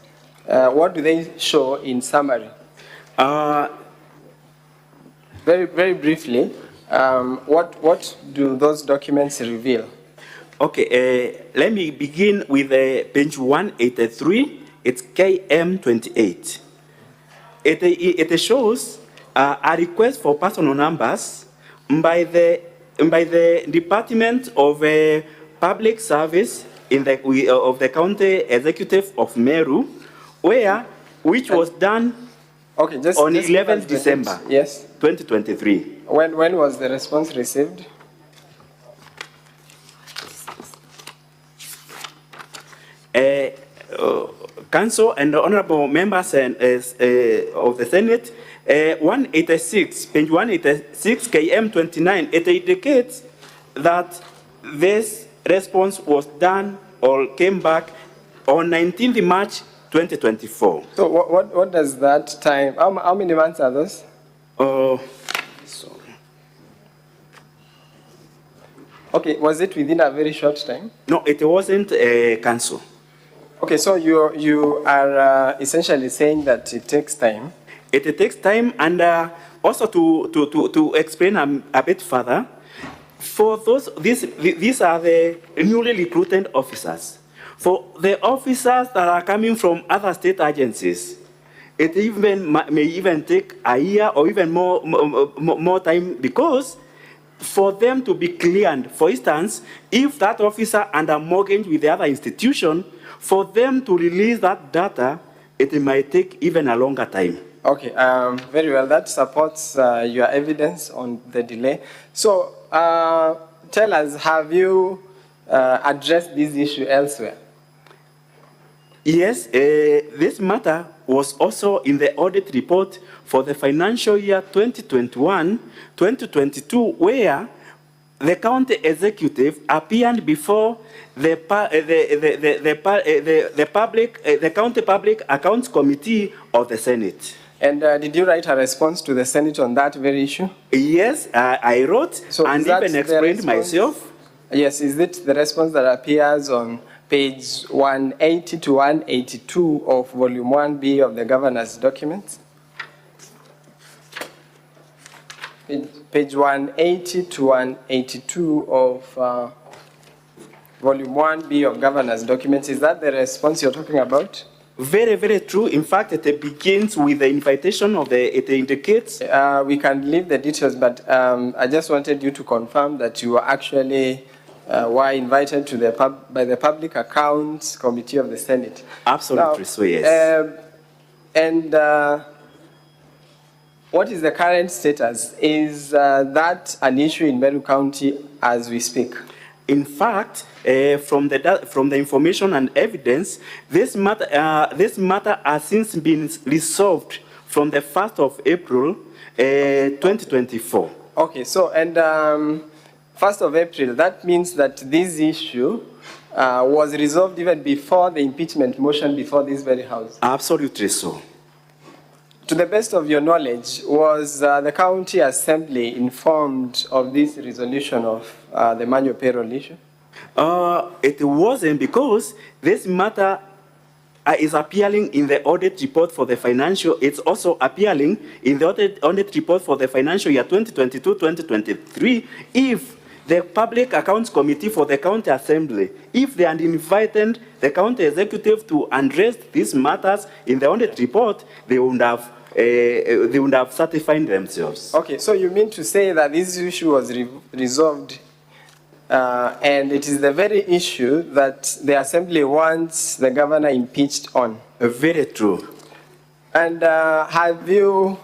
H: what do they show in summary? Very briefly, what do those documents reveal?
J: Okay, let me begin with page 183. It's KM28. It shows a request for personal numbers by the Department of Public Service of the County Executive of Meru, which was done on 11th December,
H: yes,
J: 2023.
H: When was the response received?
J: Council and the honorable members of the Senate, 186, page 186, KM29, it indicates that this response was done or came back on 19th March 2024.
H: So what does that time, how many months are those? Okay, was it within a very short time?
J: No, it wasn't Council.
H: Okay, so you are essentially saying that it takes time.
J: It takes time, and also to explain a bit further, for these are the newly recruited officers. For the officers that are coming from other state agencies, it may even take a year or even more time, because for them to be cleared, for instance, if that officer under mortgage with the other institution, for them to release that data, it might take even a longer time.
H: Okay, very well. That supports your evidence on the delay. So tell us, have you addressed this issue elsewhere?
J: Yes, this matter was also in the audit report for the financial year 2021-2022, where the county executive appeared before the County Public Accounts Committee of the Senate.
H: And did you write a response to the Senate on that very issue?
J: Yes, I wrote and even explained myself.
H: Yes, is it the response that appears on page 180 to 182 of Volume 1B of the Governor's documents? Page 180 to 182 of Volume 1B of governance documents. Is that the response you're talking about?
J: Very, very true. In fact, it begins with the invitation of it indicates.
H: We can leave the details, but I just wanted you to confirm that you were actually were invited to by the Public Accounts Committee of the Senate.
J: Absolutely,
H: Now,
J: so yes.
H: What is the current status? Is that an issue in Meru County as we speak?
J: In fact, from the information and evidence, this matter has since been resolved from the 1st of April, 2024.
H: Okay, so, and 1st of April, that means that this issue was resolved even before the impeachment motion before this very House?
J: Absolutely so.
H: To the best of your knowledge, was the County Assembly informed of this resolution of the manual payroll issue?
J: It wasn't, because this matter is appearing in the audit report for the financial. It's also appearing in the audit report for the financial year 2022-2023. If the Public Accounts Committee for the County Assembly, if they had invited the County Executive to address these matters in the audit report, they would have certified themselves.
H: Okay, so you mean to say that this issue was resolved and it is the very issue that the Assembly wants the governor impeached on?
J: Very true.
H: And have you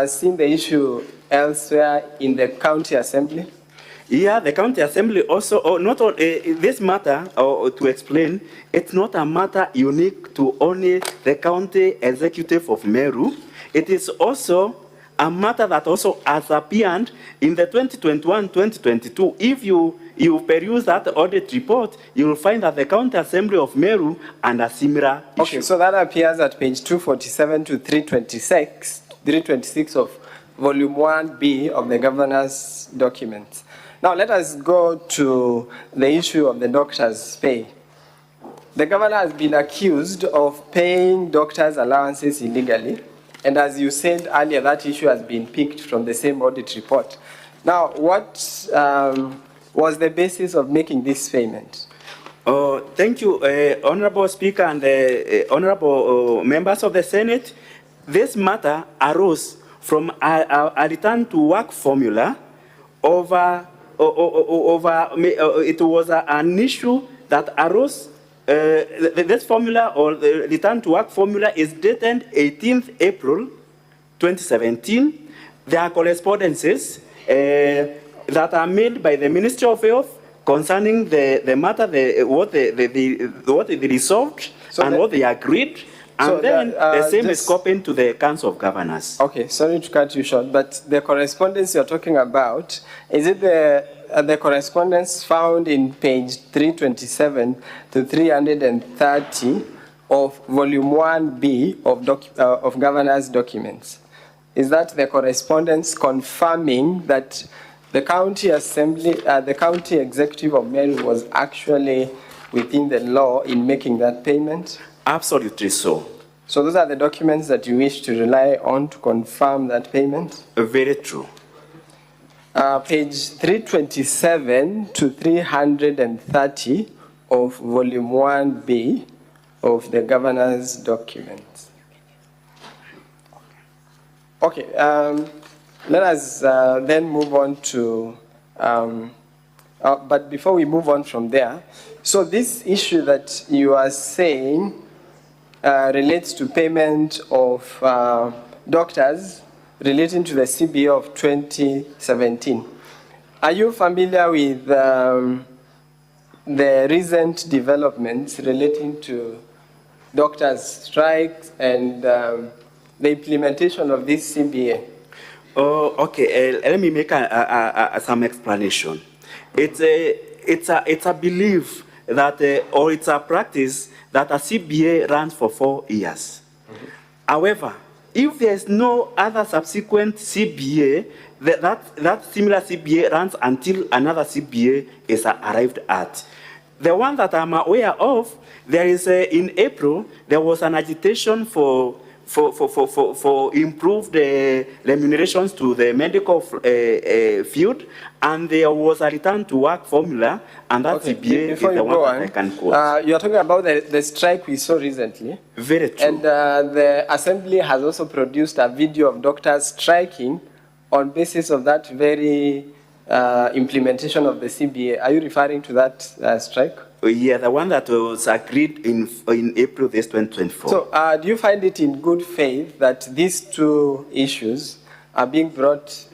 H: seen the issue elsewhere in the County Assembly?
J: Yeah, the County Assembly also, not all, this matter, to explain, it's not a matter unique to only the County Executive of Meru. It is also a matter that also has appeared in the 2021-2022. If you peruse that audit report, you will find that the County Assembly of Meru and a similar issue.
H: Okay, so that appears at page 247 to 326 of Volume 1B of the Governor's documents. Now let us go to the issue of the doctors' pay. The governor has been accused of paying doctors' allowances illegally. And as you said earlier, that issue has been picked from the same audit report. Now, what was the basis of making this payment?
J: Thank you, Honorable Speaker and honorable members of the Senate. This matter arose from a return to work formula it was an issue that arose. This formula, or the return to work formula, is dated 18th April 2017. There are correspondences that are made by the Ministry of Health concerning the matter, what they resolved, so and what they agreed. And so then the same is copied to the Council of Governors.
H: Okay, sorry to cut you short, but the correspondence you're talking about, is it the correspondence found in page 327 to 330 of Volume 1B of Governor's documents? Is that the correspondence confirming that the County Assembly, the County Executive of Meru was actually within the law in making that payment?
J: Absolutely so.
H: So those are the documents that you wish to rely on to confirm that payment?
J: Very true.
H: Page 327 to 330 of Volume 1B of the Governor's documents. Okay, let us then move on to, but before we move on from there, so this issue that you are saying relates to payment of doctors relating to the CBA of 2017. Are you familiar with the recent developments relating to doctors' strikes and the implementation of this CBA?
J: Oh, okay. Let me make some explanation. It's a belief that, or it's a practice that a CBA runs for 4 years. Mm-hmm. However, if there is no other subsequent CBA, that similar CBA runs until another CBA is arrived at. The one that I'm aware of, there is in April, there was an agitation for for improved remunerations to the medical field, and there was a return to work formula, and that CBA is the one that I can quote.
H: You are talking about the strike we saw recently.
J: Very true.
H: And the Assembly has also produced a video of doctors striking on basis of that very implementation of the CBA. Are you referring to that strike?
J: Yeah, the one that was agreed in April this 2024.
H: So do you find it in good faith that these two issues are being brought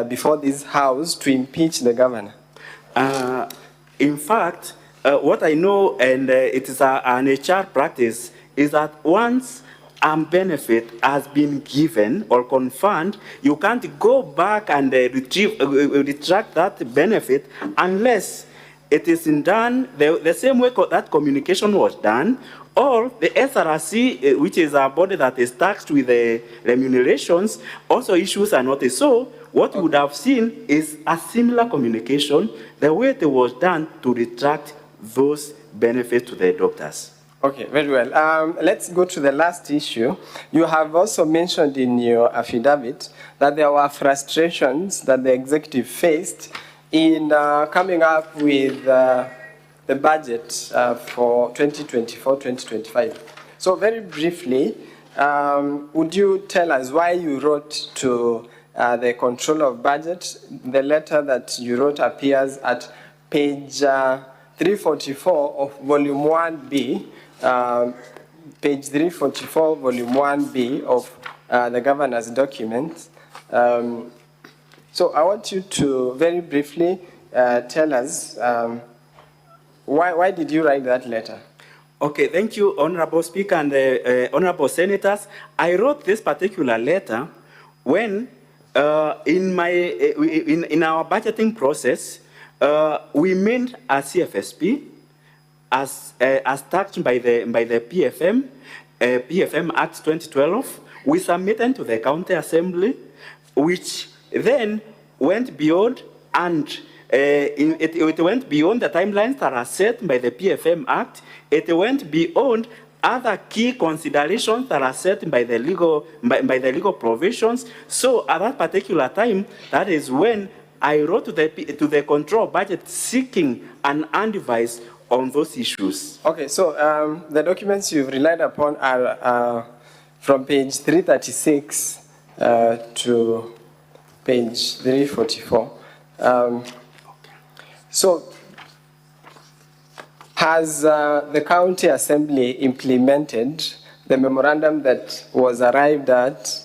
H: before this House to impeach the governor?
J: In fact, what I know, and it is an HR practice, is that once a benefit has been given or confirmed, you can't go back and retract that benefit unless it is done the same way that communication was done, or the SRC, which is a body that is taxed with the remunerations, also issues a notice. So what you would have seen is a similar communication, the way it was done to retract those benefits to the doctors.
H: Okay, very well. Let's go to the last issue. You have also mentioned in your affidavit that there were frustrations that the executive faced in coming up with the budget for 2024-2025. So very briefly, would you tell us why you wrote to the controller of budget? The letter that you wrote appears at page 344 of volume 1B, page 344, volume 1B of the governor's documents. So I want you to very briefly tell us why did you write that letter?
J: Okay, thank you, Honorable Speaker and Honorable Senators. I wrote this particular letter when in our budgeting process, we made a CFSP as taxed by the PFM Act 2012. We submitted to the County Assembly, which then went beyond, and it went beyond the timelines that are set by the PFM Act. It went beyond other key considerations that are set by the legal provisions. So at that particular time, that is when I wrote to the control budget seeking an advice on those issues.
H: Okay, so the documents you've relied upon are from page 336 to page 344. So, has the County Assembly implemented the memorandum that was arrived at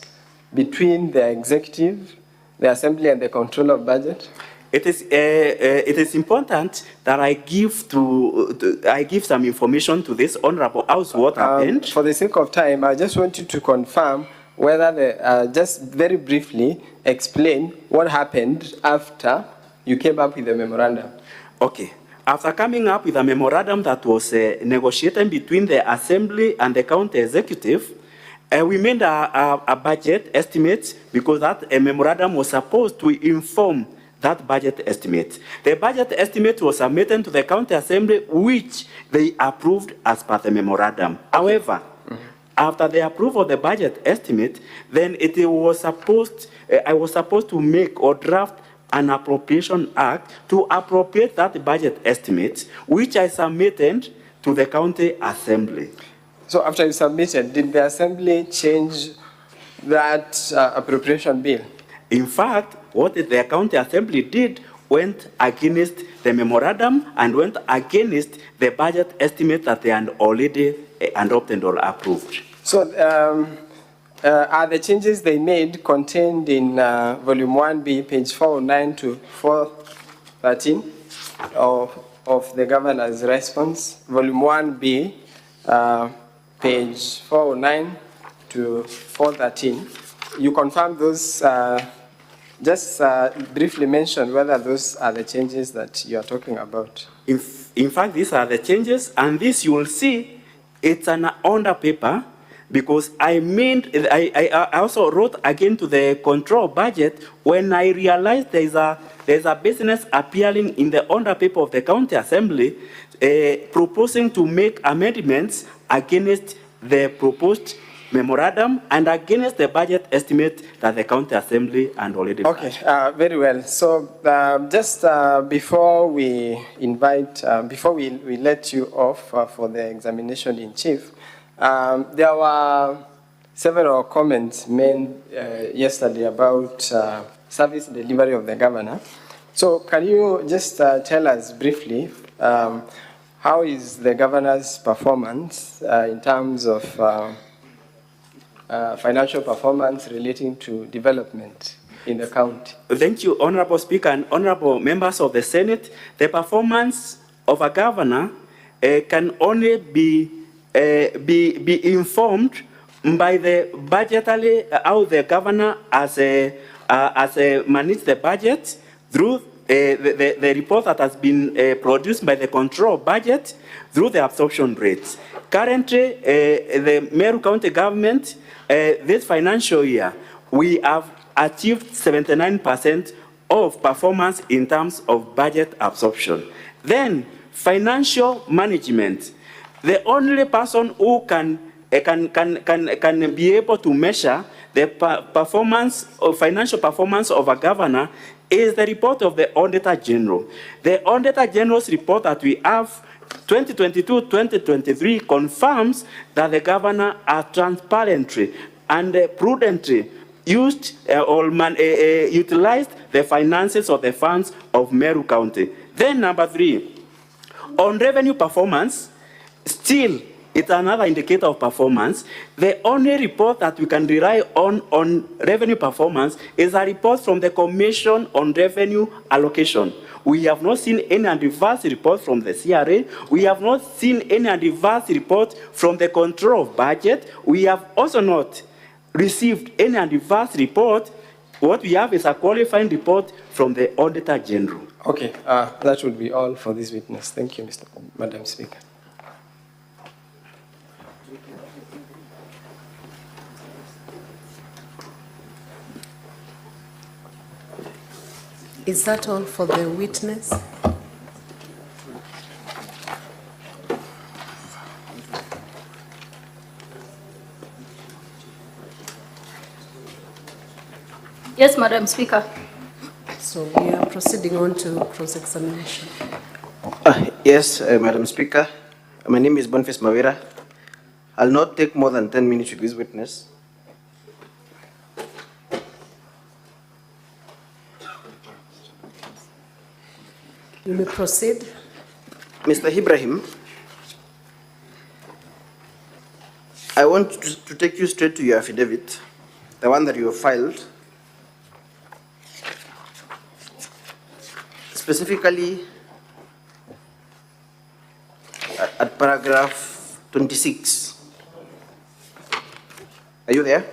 H: between the Executive, the Assembly, and the Controller of Budget?
J: It is important that I give some information to this Honorable House what happened.
H: For the sake of time, I just want you to confirm whether just very briefly explain what happened after you came up with the memorandum.
J: Okay. After coming up with a memorandum that was negotiated between the Assembly and the County Executive, we made a budget estimate because that memorandum was supposed to inform that budget estimate. The budget estimate was submitted to the County Assembly, which they approved as per the memorandum. Okay. However, after the approval of the budget estimate, then I was supposed to make or draft an appropriation act to appropriate that budget estimate, which I submitted to the County Assembly.
H: So after you submitted, did the Assembly change that appropriation bill?
J: In fact, what the County Assembly did went against the memorandum and went against the budget estimate that they had already adopted or approved.
H: So are the changes they made contained in volume 1B, page 409 to 413 of the governor's response? Volume 1B, page 409 to 413. You confirm those, just briefly mention whether those are the changes that you are talking about.
J: In fact, these are the changes, and this you will see, it's an under paper, because I also wrote again to the control budget when I realized there's a business appearing in the under paper of the County Assembly proposing to make amendments against the proposed memorandum and against the budget estimate that the county assembly and already.
H: Okay, very well. So just before we invite, before we let you off for the examination in chief, there were several comments made yesterday about service delivery of the governor. So can you just tell us briefly how is the governor's performance in terms of financial performance relating to development in the county?
J: Thank you, Honorable Speaker and Honorable members of the Senate. The performance of a governor can only be informed by the budgetary, how the governor has managed the budget through the report that has been produced by the control budget through the absorption rates. Currently, the Meru County government, this financial year, we have achieved 79% of performance in terms of budget absorption. Then, financial management. The only person who can be able to measure the performance or financial performance of a governor is the report of the Auditor General. The Auditor General's report that we have 2022-2023 confirms that the governor has transparently and prudently used utilized the finances of the funds of Meru County. Then number 3, on revenue performance, still it's another indicator of performance. The only report that we can rely on revenue performance is a report from the Commission on Revenue Allocation. We have not seen any adverse report from the CRA. We have not seen any adverse report from the control of budget. We have also not received any adverse report. What we have is a qualifying report from the Auditor General.
H: Okay, that would be all for this witness. Thank you, Madam Speaker.
K: Is that all for the witness?
L: Yes, Madam Speaker.
K: So we are proceeding on to cross-examination.
M: Yes, Madam Speaker. My name is Boniface Kawira. I'll not take more than 10 minutes with this witness.
K: You may proceed.
M: Mr. Ibrahim, I want to take you straight to your affidavit, the one that you have filed. Specifically, at paragraph 26. Are you there?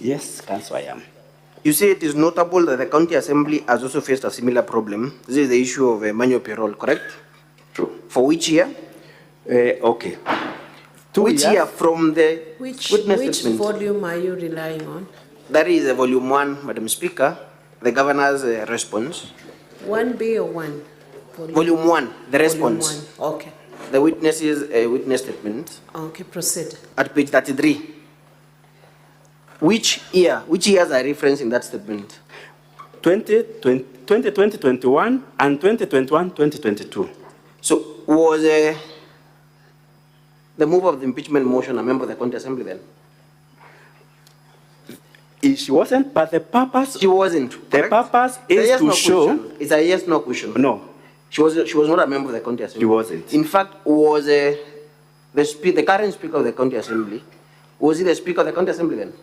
J: Yes, Councillor, I am.
M: You say it is notable that the County Assembly has also faced a similar problem. This is the issue of manual payroll, correct?
J: True.
M: For which year?
J: Okay.
M: Which year from the
K: Which
M: witness statement?
K: volume are you relying on?
M: That is volume 1, Madam Speaker, the governor's response.
K: 1B or 1?
M: Volume 1, the response.
K: Volume 1. Okay.
M: The witness is a witness statement.
K: Okay, proceed.
M: At page 33. Which years are referenced in that statement?
J: 2020-21 and 2021-2022.
M: So was the move of the impeachment motion a member of the County Assembly then?
J: She wasn't, but the purpose...
M: She wasn't,
J: correct? The purpose is to show...
M: It's a yes, no question.
J: No.
M: She was not a member of the County Assembly.
J: She wasn't.
M: In fact, was the current Speaker of the County Assembly, was he the Speaker of the County Assembly then?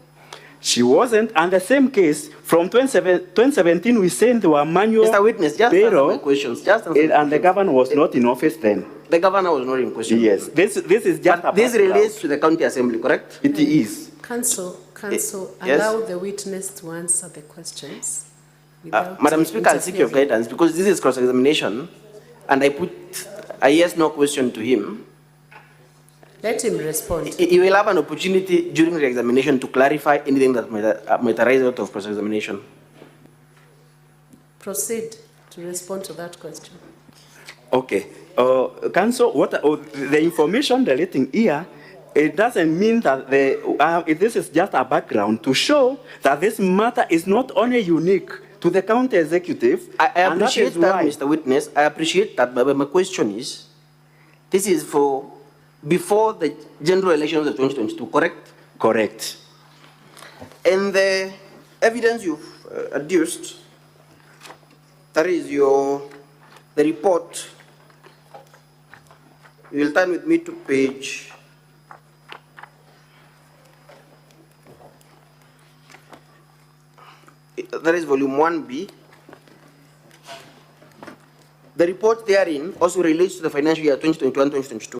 J: She wasn't, and the same case, from 2017, we sent our manual
M: Mr. Witness, just
J: payroll,
M: answer my questions. Just answer
J: and the governor was not in office then.
M: The governor was not in question.
J: Yes, this is just
M: but this relates to the County Assembly, correct?
J: It is.
K: Counsel,
M: Yes.
K: allow the witness to answer the questions.
M: Madam Speaker, I'll seek your guidance because this is cross-examination, and I put a yes/no question to him.
K: Let him respond.
M: He will have an opportunity during the examination to clarify anything that might arise out of cross-examination.
K: Proceed to respond to that question.
J: Okay. Council, the information relating here it doesn't mean that this is just a background to show that this matter is not only unique to the county executive.
M: I appreciate that,
J: why,
M: Mr. Witness. I appreciate that, but my question is, this is for before the general election of the 2022, correct?
J: Correct.
M: And the evidence you've adduced, that is the report. You will turn with me to page 1B. The report therein also relates to the financial year 2021-2022.